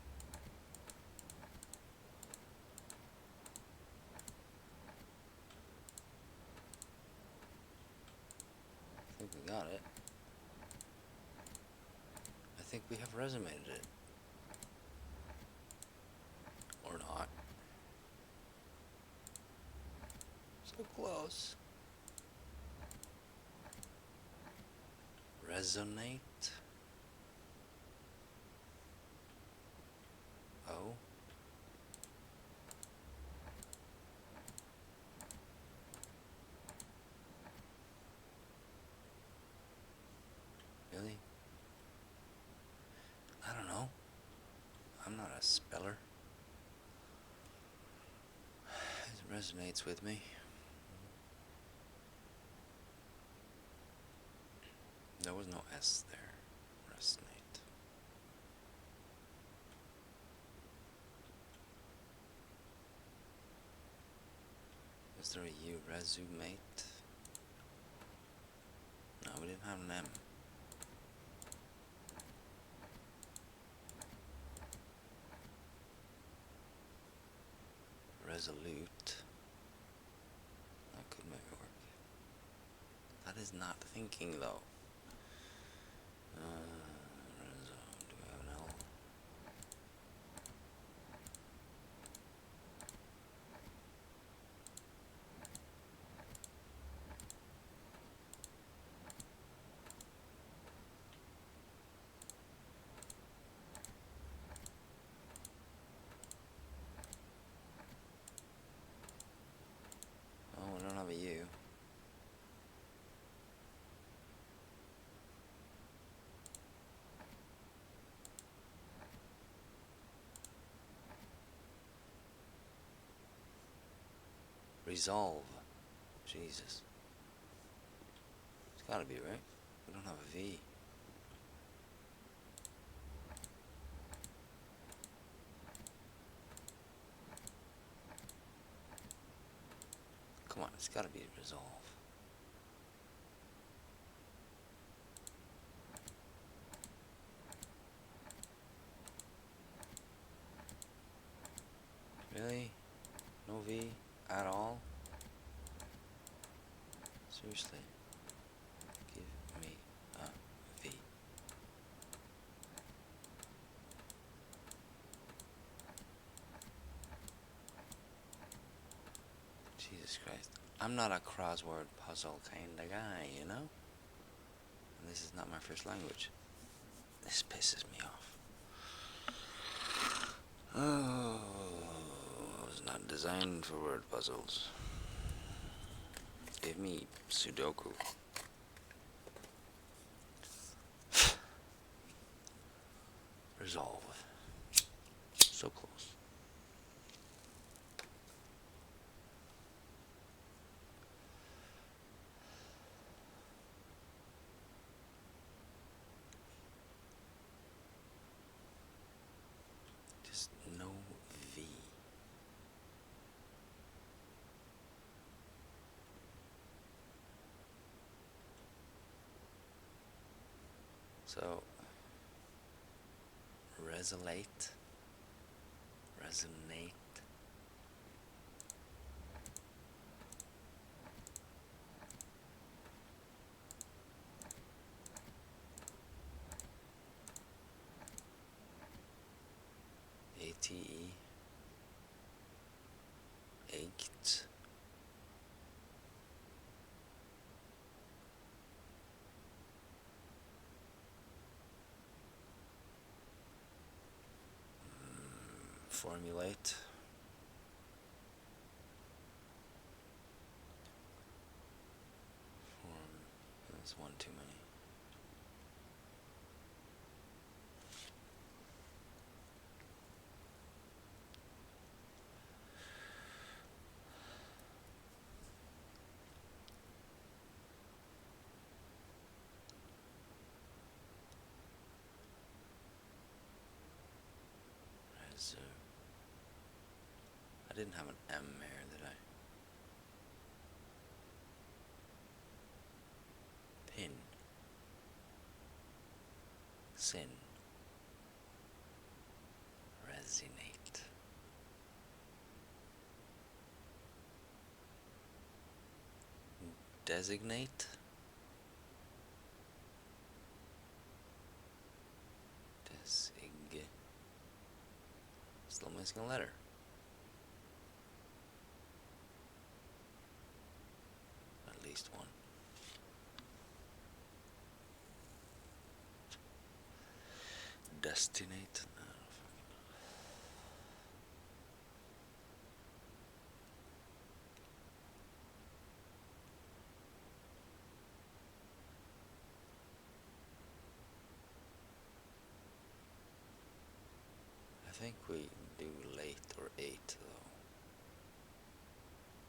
I think we got it. I think we have resumated it. Or not. So close. Resonate. Oh. Really? I don't know. I'm not a speller. It resonates with me. There was no S there. Resonate. Is there a U? Resumate? No, we didn't have an M. Resolute. That could maybe work. That is not thinking though. Do we have an L? Oh, we don't have a U. Resolve. Jesus. It's gotta be, right? We don't have a V. Come on, it's gotta be resolve. Really? No V at all? Seriously? Give me a V. Jesus Christ. I'm not a crossword puzzle kind of guy, you know? And this is not my first language. This pisses me off. Oh, I was not designed for word puzzles. Give me Sudoku. Resolve. So close. Just no V. So, resonate. Resonate. ATE. Ached. formulate. That's one too many. I didn't have an M there, did I? Pin. Sin. Resonate. Designate. Desig. Still missing a letter. At least one. Destinate. No, I think we do late or 8 though.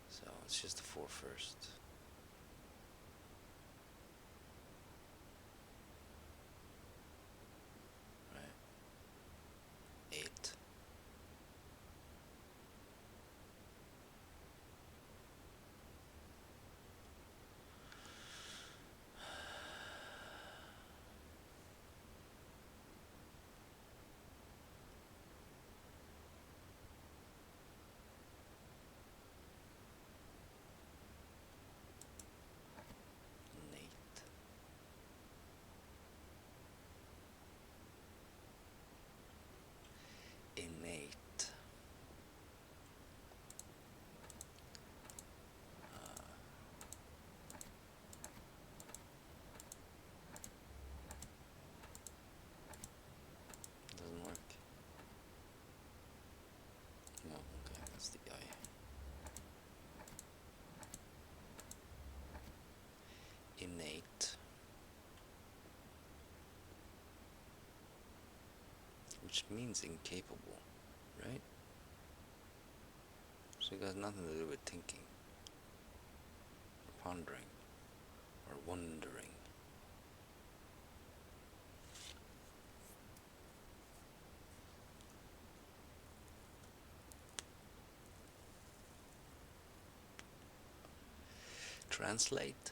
So it's just the 4 first. Right? 8. Nate. Innate. Doesn't work. No, okay, that's the I. Innate. Which means incapable, right? So it has nothing to do with thinking, or pondering, or wondering. Translate.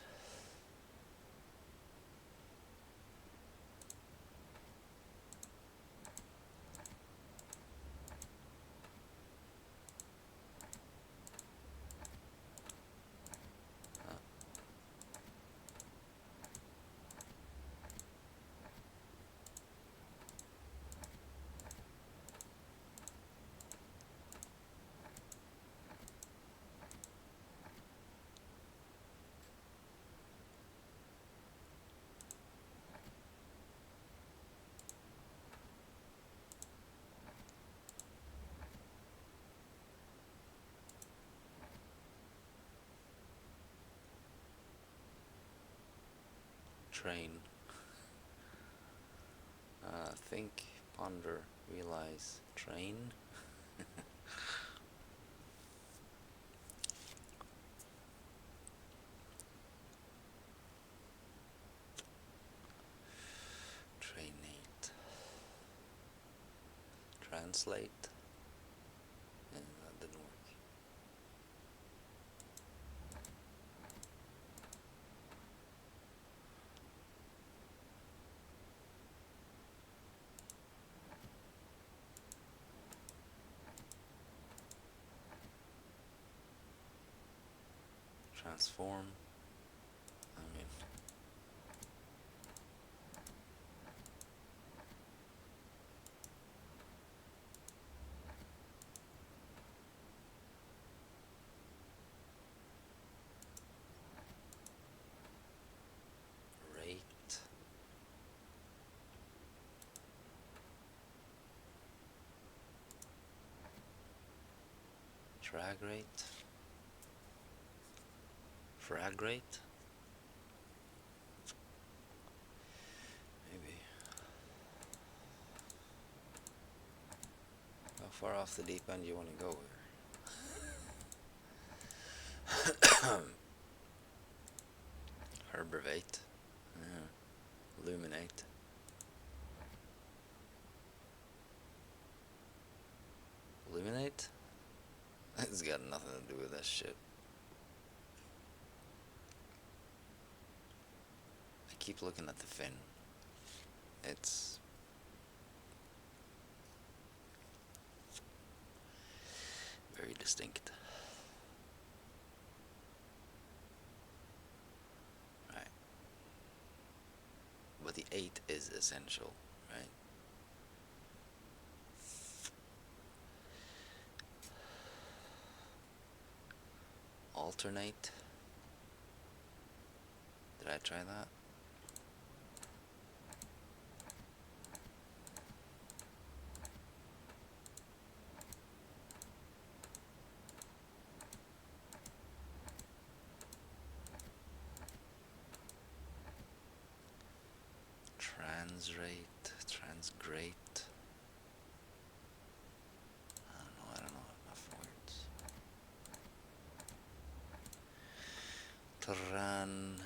Train. Think, ponder, realize, train. Trainate. Translate. And that didn't work. Transform. I mean, rate. Fragrate? Fragrate? Maybe. How far off the deep end do you want to go here? Herbrivate. Yeah. Illuminate. Illuminate? It's got nothing to do with that shit. I keep looking at the fin. It's very distinct. Right. But the 8 is essential, right? Alternate. Did I try that? Transrate, transgrate. I don't know enough words. Tran.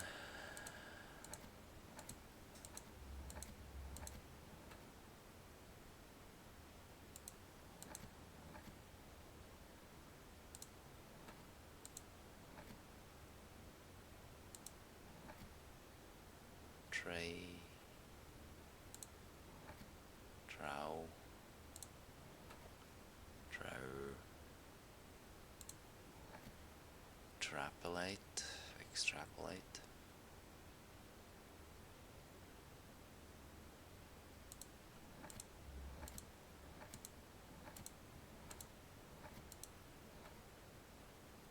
Tray. Trow. Trow. Trapolate. Extrapolate.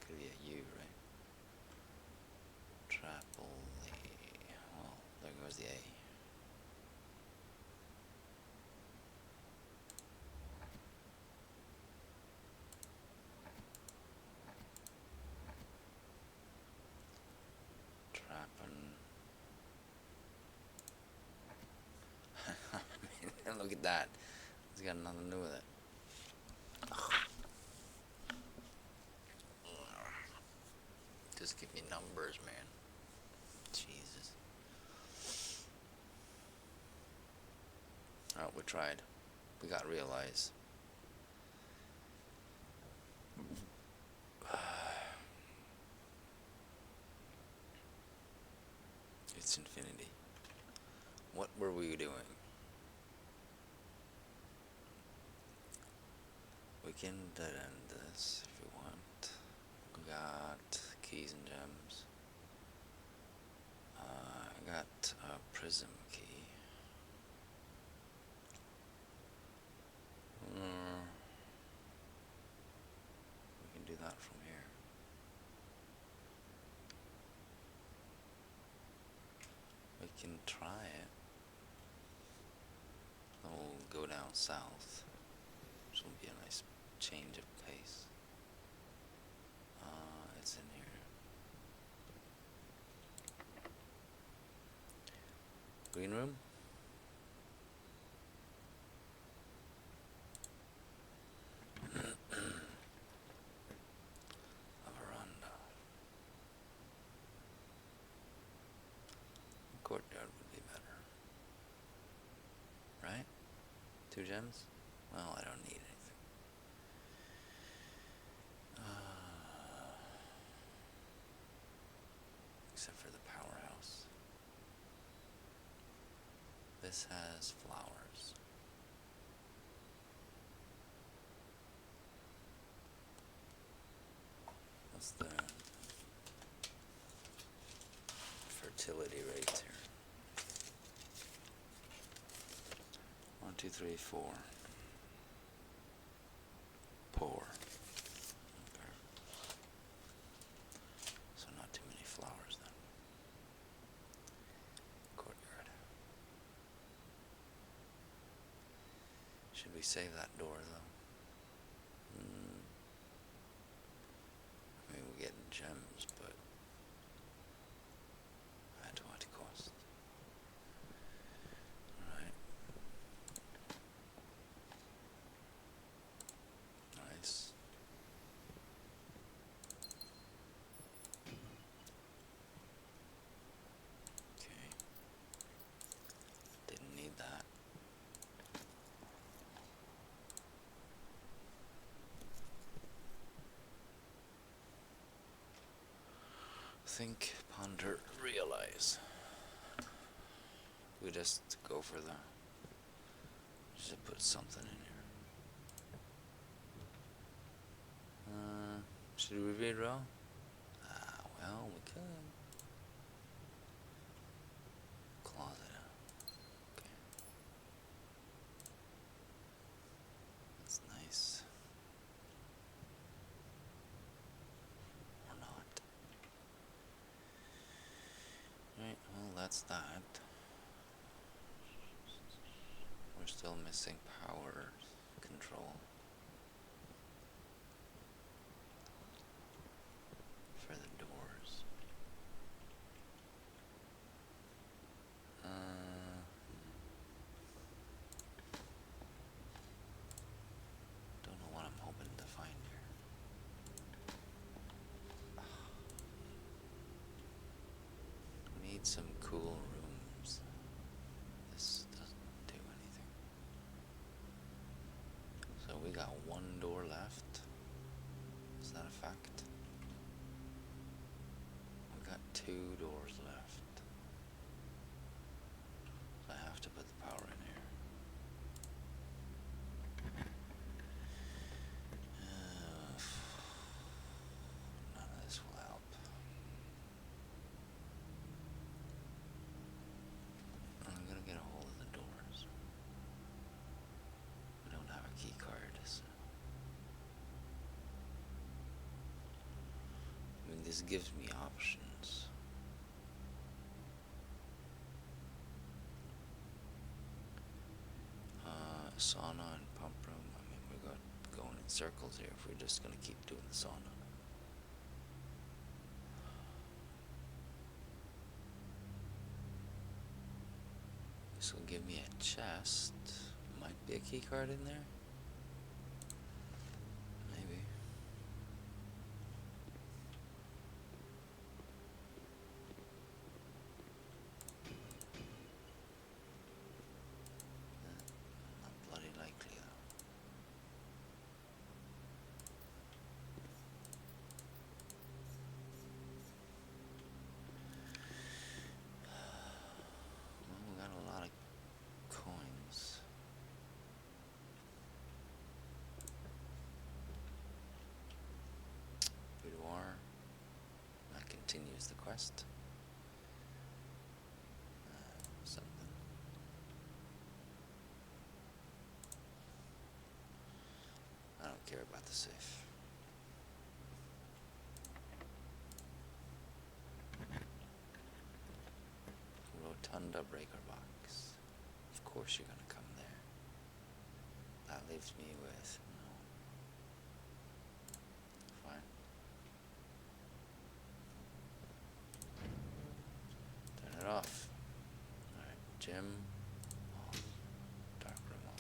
Could be a U, right? Trapole. Well, there goes the A. Look at that. It's got nothing to do with it. Just give me numbers, man. Jesus. Oh, we tried. We got realize. It's infinity. What were we doing? We can dead end this if we want. We got keys and gems. I got a prism key. We can do that from here. We can try it. Then we'll go down south, which will be a nice change of pace. It's in here. Green room? A veranda. Courtyard would be better. Right? 2 gems? Well, I don't need anything. Except for the powerhouse. This has flowers. What's the fertility rates here? 1, 2, 3, 4. Poor. Okay. So not too many flowers then. Courtyard. Should we save that door though? think, ponder, realize. We just go for the. Just put something in here. Should we redraw? Well, we could. Closet. Okay. That's nice. Or not. Right, well, that's that. We're still missing power control for the doors. Don't know what I'm hoping to find here. We need some cool rooms. This doesn't do anything. So we got one door left. Is that a fact? We got 2 doors left. So I have to put the power in here. None of this will help. I'm gonna get a hold of the doors. We don't have a key card, so. I mean, this gives me options. Sauna and pump room. I mean, we got going in circles here if we're just gonna keep doing the sauna. This will give me a chest. Might be a key card in there. Maybe. Not bloody likely though. Well, we got a lot of coins. Boudoir. That continues the quest. Something. I don't care about the safe. Rotunda breaker box. Of course you're gonna come there. That leaves me with no. Fine. Turn it off. Alright, gym off. Dark room on.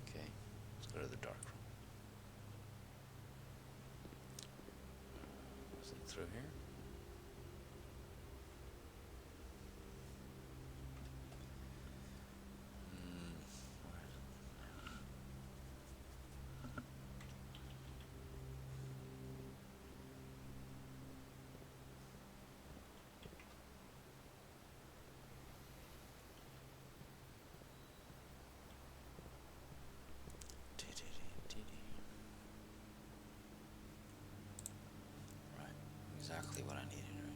Okay, let's go to the dark room. Wasn't through here? Where is it? Right, exactly what I needed, right?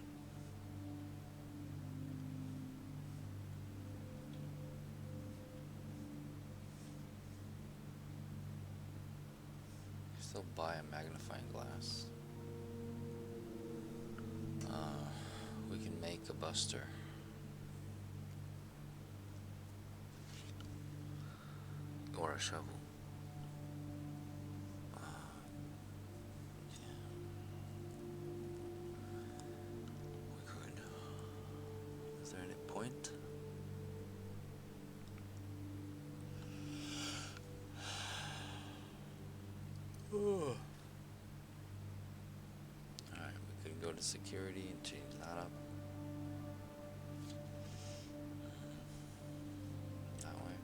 Still buy a magnifying glass. We can make a buster. Or a shovel. We could. Is there any point? Alright, we could go to security and change that up. That way.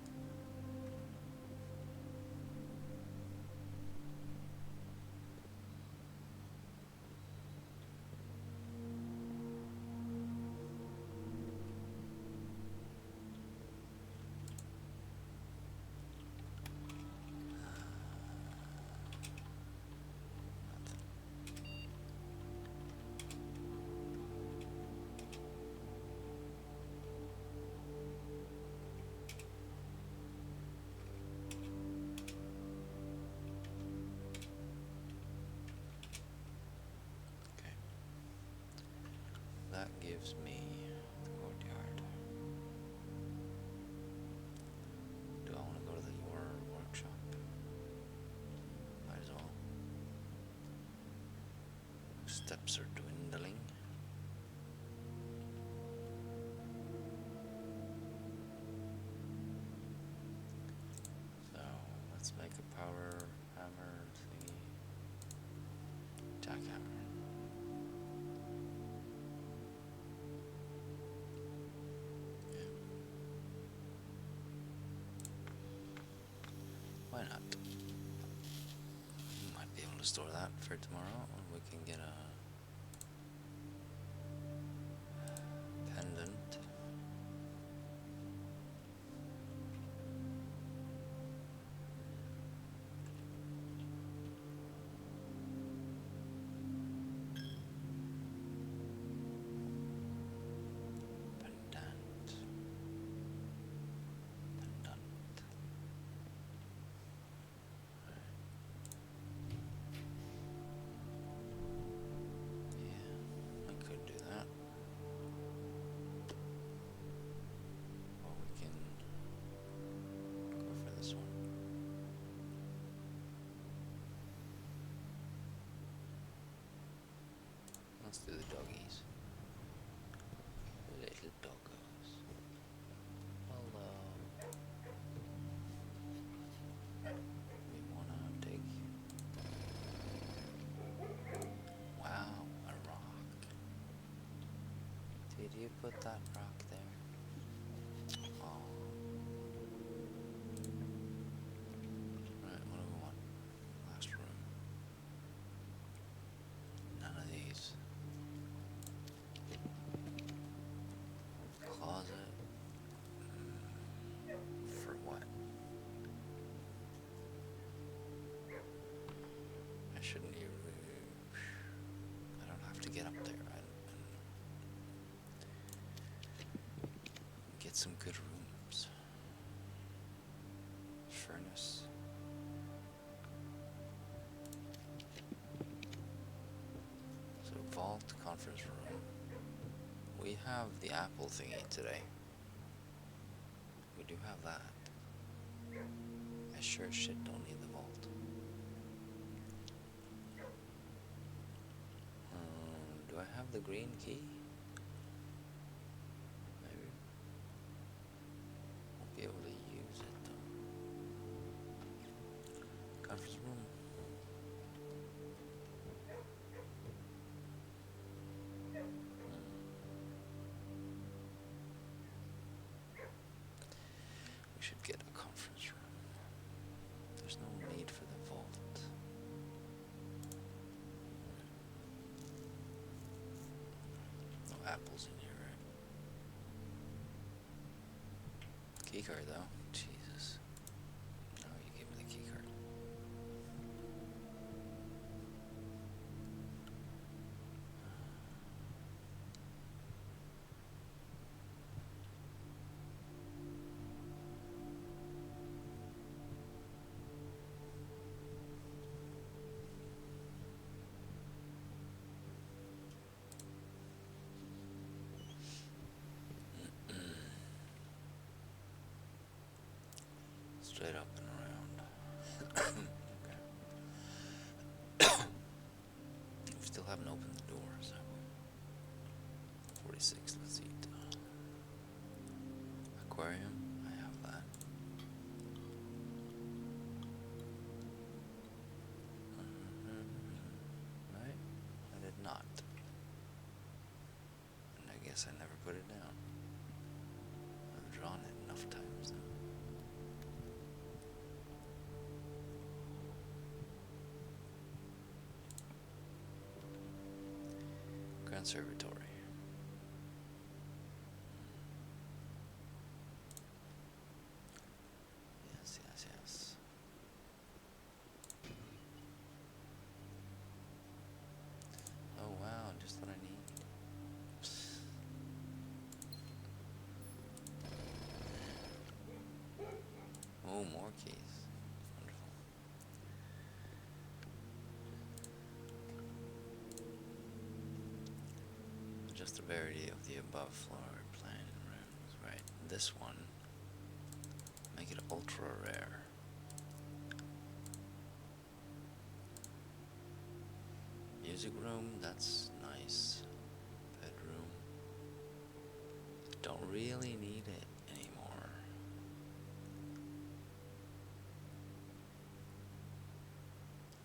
that gives me the courtyard. Do I want to go to your workshop? Might as well. Steps are dwindling. So let's make a power hammer thingy. Jackhammer. Why not? Might be able to store that for tomorrow, and we can get a pendant. Pendant. Yeah, I could do that. Or we can go for this one. Let's do the doggies. Little doggos. Hello. We wanna dig. Wow, a rock. Did you put that rock there? Oh. Right, what do we want? Last room. None of these. Closet. For what? I shouldn't even. I don't have to get up there. Get some good rooms. Furnace. So vault, conference room. We have the apple thingy today. We do have that. I sure as shit don't need the vault. Do I have the green key? Maybe. Won't be able to use it though. Conference room. We should get a conference room. There's no need for the vault. No apples in here, right? Keycard though. Jesus. No, you gave me the keycard. Straight up and around. Okay. We still haven't opened the doors, have we? 46, let's eat. Aquarium, I have that. Right? I did not. And I guess I never put it down. I've drawn it enough times now. Conservatory. Yes, yes, yes. Oh wow, just what I need. Oh, more keys. Wonderful. adjust the rarity of the above floor plan rooms. Right, this one, make it ultra rare. Music room, that's nice. Bedroom. Don't really need it anymore.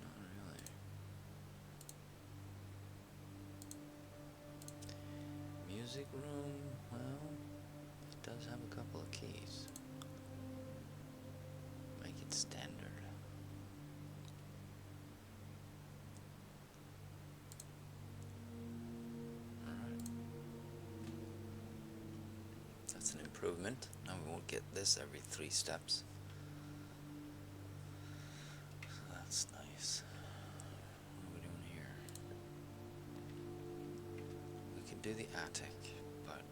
Not really. Music room, well, it does have a couple of keys. Make it standard. Alright. That's an improvement. Now we won't get this every 3 steps. So that's nice. What are we doing here? We can do the attic, but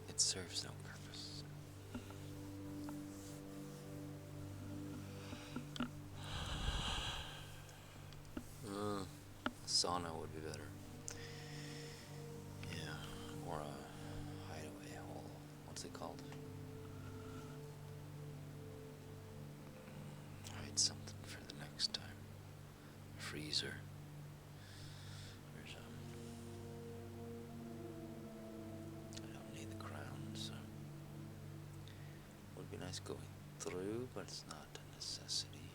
it serves no purpose. Sauna would be better. Yeah, or a hideaway hole. What's it called? Hide something for the next time. Freezer. There's I don't need the crown, so would be nice going through, but it's not a necessity.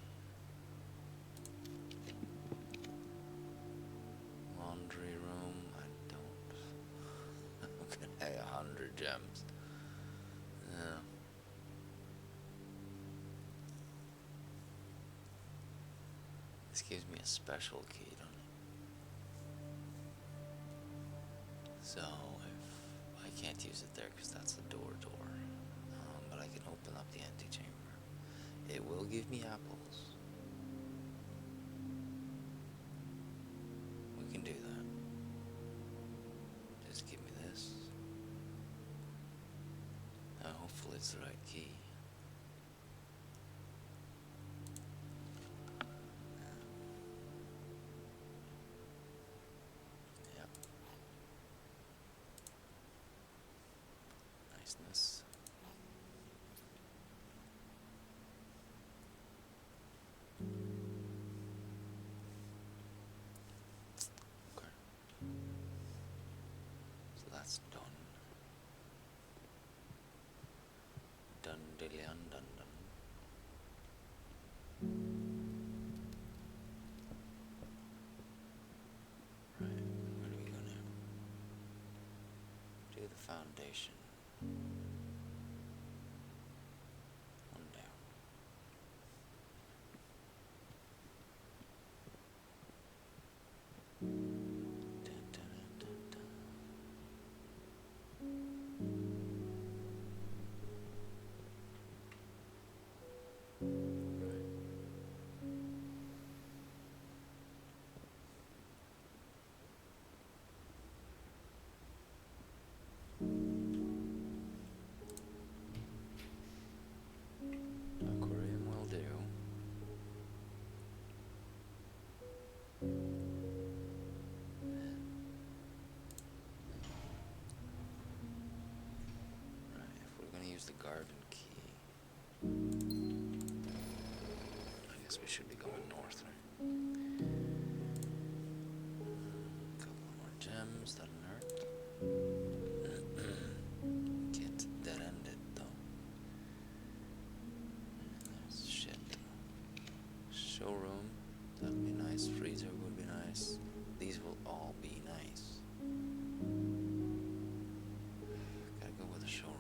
Laundry room, I don't. I'm gonna pay 100 gems. Yeah. This gives me a special key, don't it? So if I can't use it there because that's the door, but I can open up the antechamber. It will give me apples. We can do that. Just give me this. Hopefully it's the right key. Yep. Niceness. Okay. So that's done. Dun dillion dun dun. Right, where do we go now? Do the foundation. One down. Dun, dun, dun, dun, dun. Right. Aquarium will do. Right, if we're gonna use the garden key, I guess we should be going north, right? Couple more gems, doesn't hurt. Can't dead end it though. There's shit. Showroom, that'll be nice. Freezer would be nice. These will all be nice. Gotta go with a showroom.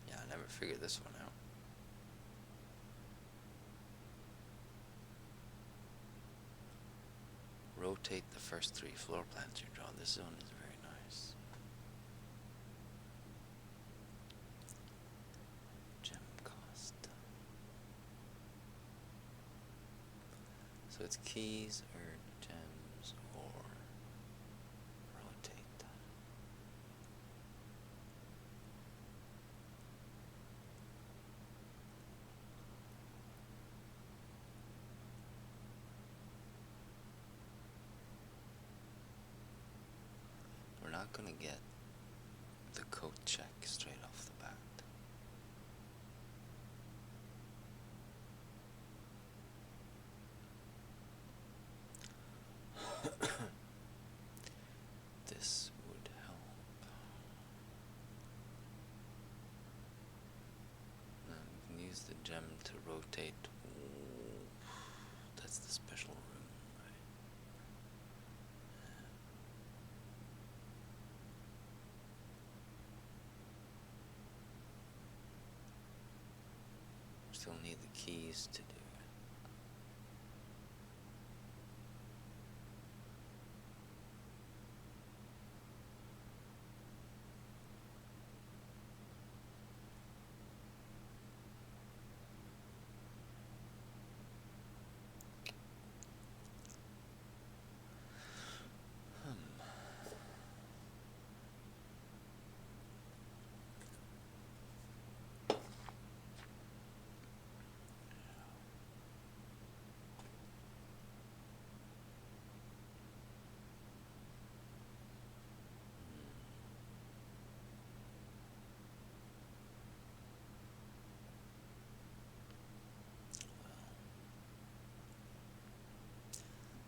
Yeah, I never figured this one out. Rotate the first 3 floor plans you draw. This zone is very nice. Gem So it's keys, earn gems, or rotate. We're not gonna get the coat check straight off the bat. This would help. Now we can use the gem to rotate. Ooh, that's the special room, right? Still need the keys to do it.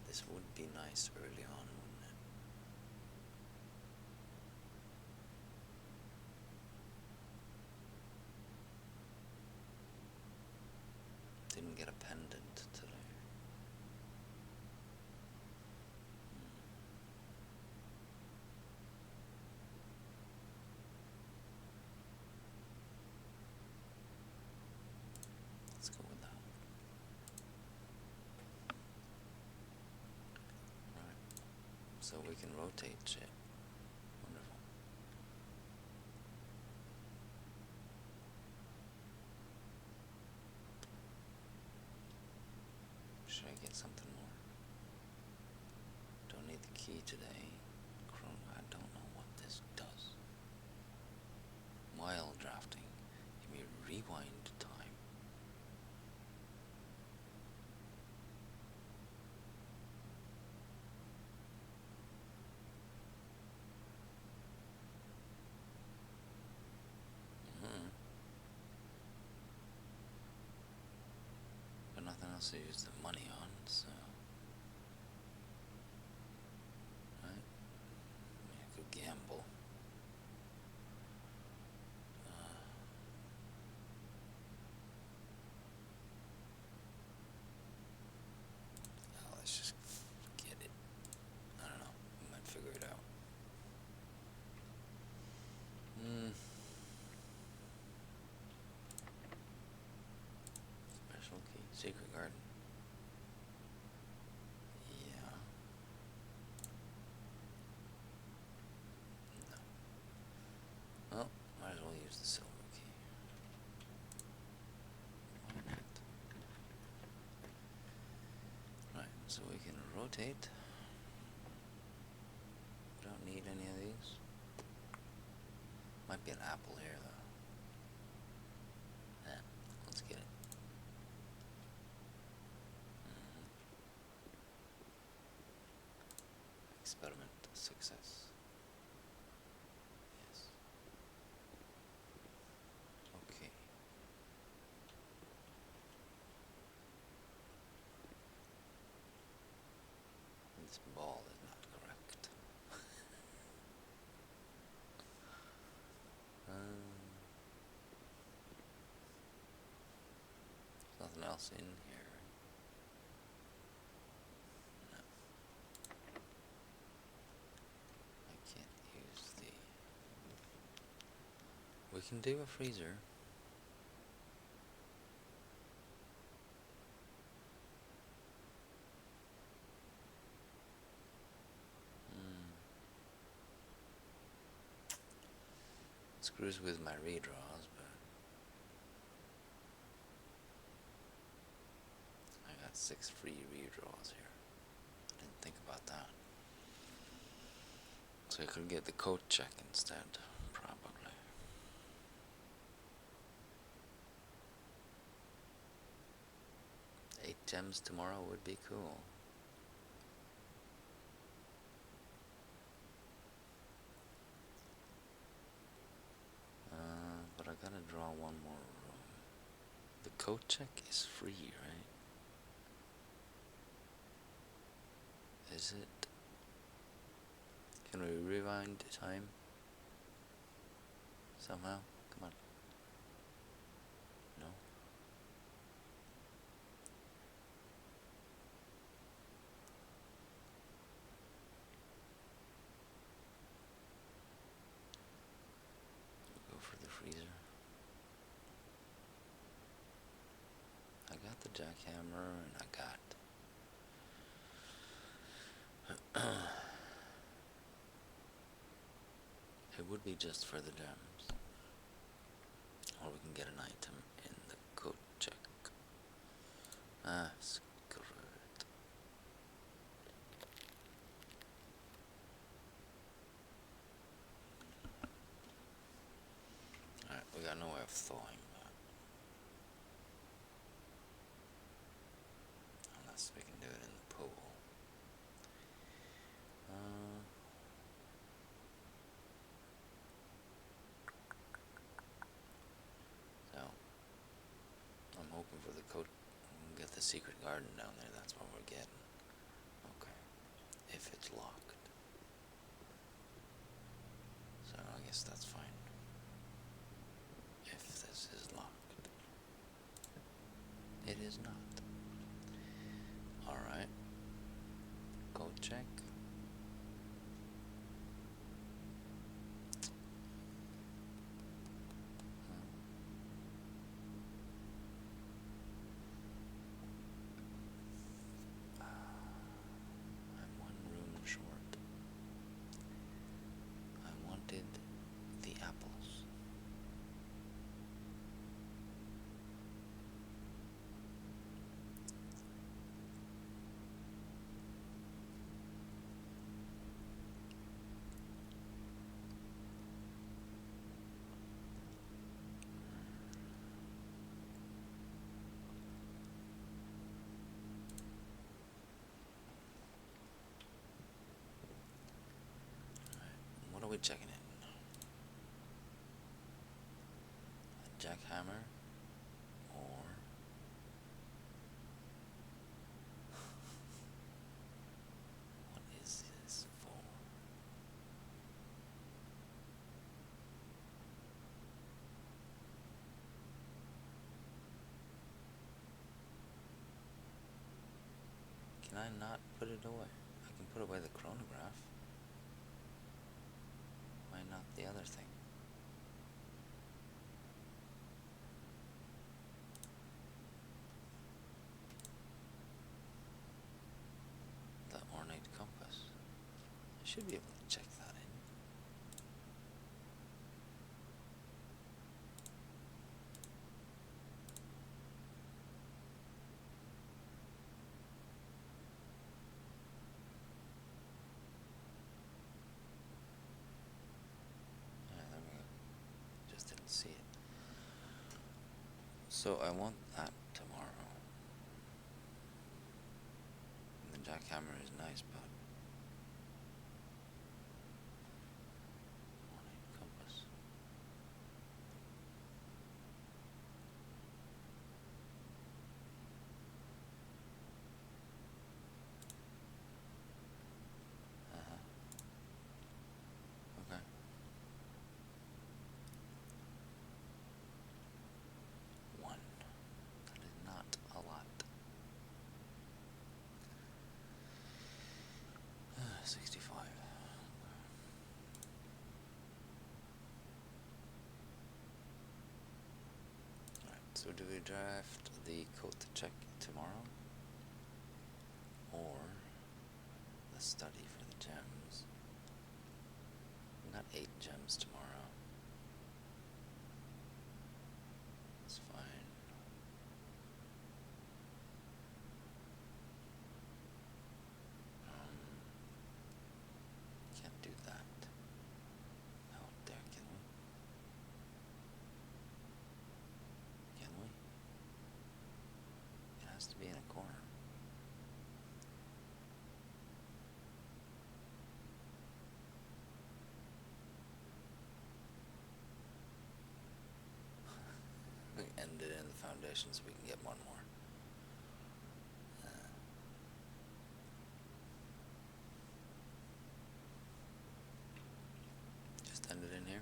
This would be nice early on, wouldn't it? Didn't get a pendant today. Let's go with that. Right. So we can rotate shit. Wonderful. Should I get something more? Don't need the key today. I don't know what this does. While drafting, give me rewind time. But nothing else to use the money on, so. Right? I could gamble. Let's just get it. I don't know. We might figure it out. Special key. Secret garden. Yeah. No. Well, might as well use the silver key. Why not? Right, so we can rotate. We don't need any of these. Might be an apple here, though. Yeah, let's get it. Experiment success. Yes. Okay. This ball is not correct. There's nothing else in here. No. I can't use the... We can do a freezer. Screws with my redraws, but I got 6 free redraws here. I didn't think about that. So I could get the coat check instead, probably. 8 gems tomorrow would be cool. But I gotta draw one more room. The coat check is free, right? Is it? Can we rewind time? Somehow? Come on. No? Go for the freezer. I got the jackhammer and I got it would be just for the gems. Or we can get an item in the coat check. Ah, screw it. Alright, we got no way of thawing that. Unless we can do it in the pool. So, I'm hoping for the coat. We'll get the secret garden down there. That's what we're getting. Okay. If it's locked. So I guess that's fine. If this is locked. It is not. Alright. Coat check. I'm one room short. I wanted the apples. What are we checking in? A jackhammer or what is this for? Can I not put it away? I can put away the chronograph. Why not the other thing? The ornate compass. I should be able to check that in. Yeah, there we go. Just didn't see it. So I want that tomorrow. And the jackhammer is nice, but ornate compass. Okay. One. That is not a lot. 65. Alright, so do we draft the coat check tomorrow? Or the study for the gems? We got 8 gems tomorrow. It's fine. foundation so we can get one more. Just end it in here.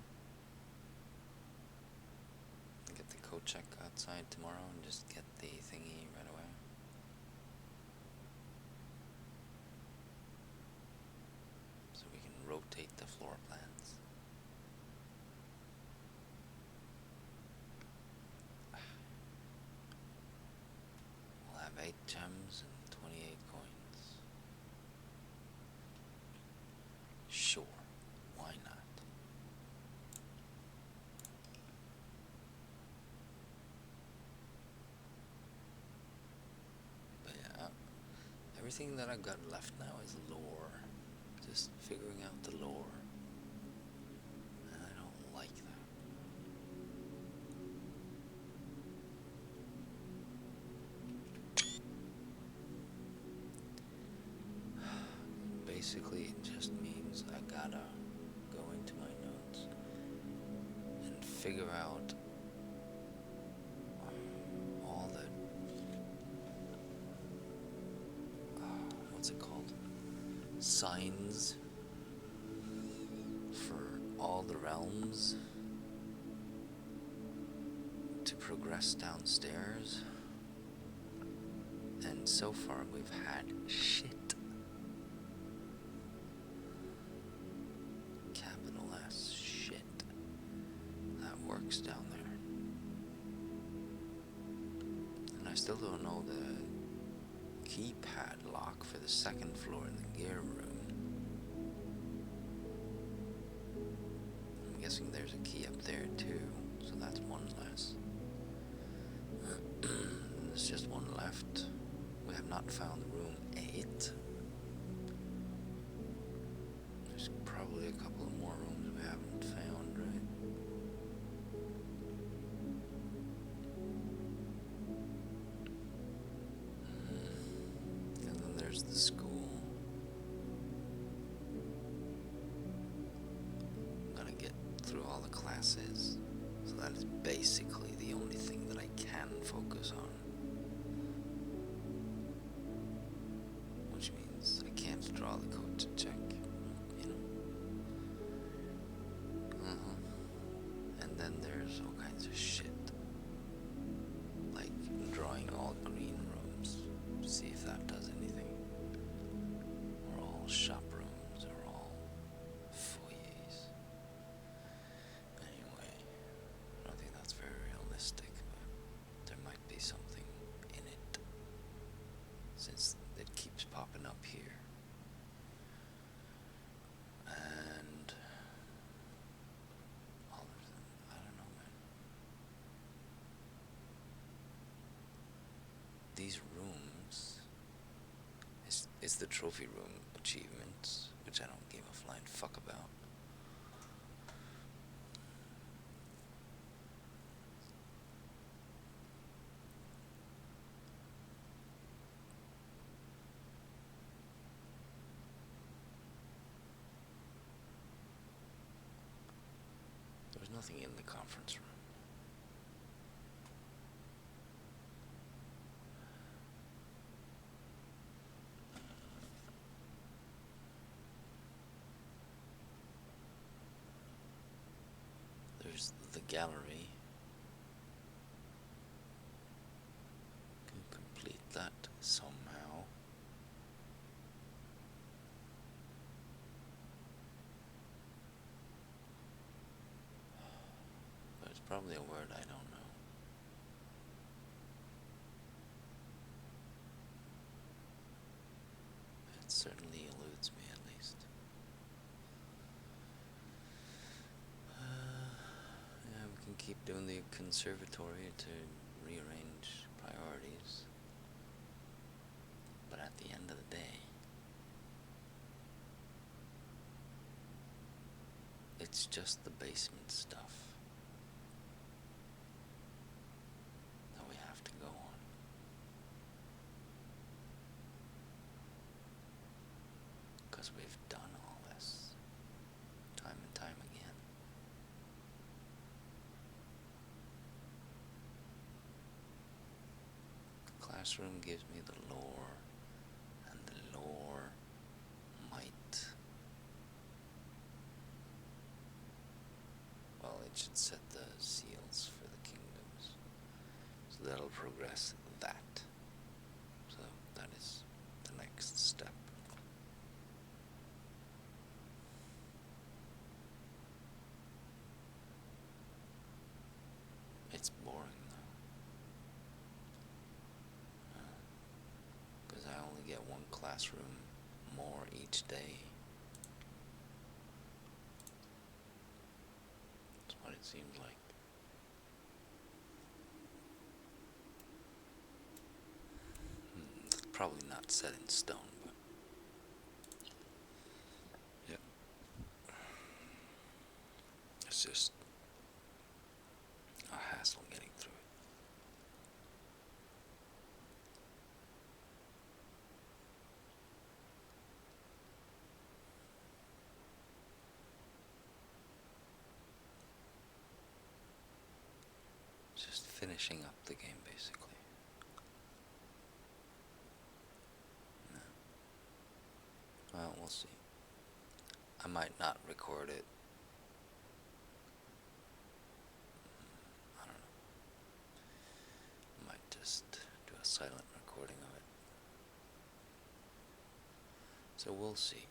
Get the code check outside tomorrow and just get the thingy right away. So we can rotate the floor plans. We'll have 8 gems and 28 coins. Sure, why not? But yeah, everything that I've got left now is lore. Just figuring out the lore. And I don't like that. Basically, it just means I gotta go into my notes and figure out all the what's it called? Signs for all the realms to progress downstairs. And so far we've had shit. Capital S shit. That works down there. And I still don't know the keypad lock for the second floor in the gear room. I'm guessing there's a key up there too, so that's one less. There's just one left. We have not found room 8. There's probably a couple of more rooms we haven't found, right? And then there's the school. I'm gonna get through all the classes, so that is basically the only thing that I can focus on. Which means I can't draw the code to check, you know. And then there's all kinds of shit. Like drawing all green rooms, see if that does anything. Or all shop rooms, or all foyers. Anyway, I don't think that's very realistic, but there might be something in it, since it keeps popping up here. And all of them, I don't know, man. These rooms, it's the trophy room achievements, which I don't give a flying fuck about. There's nothing in the conference room. There's the gallery. Can complete that somehow. But it's probably a word I don't know. It certainly eludes me, at least. Yeah, we can keep doing the conservatory to rearrange priorities. But at the end of the day, it's just the basement stuff that we have to go on. Because we've done all this time and time again. classroom gives me the lore, and the lore might, well, it should set the seals for the kingdoms, so that'll progress that. So that is the next step. It's boring though, because I only get one classroom more each day. That's what it seems like. Probably not set in stone, but yeah, it's just a hassle getting through it. Just finishing up the game, basically. No. Well, we'll see. I might not record it. I don't know. I might just do a silent recording of it. So we'll see.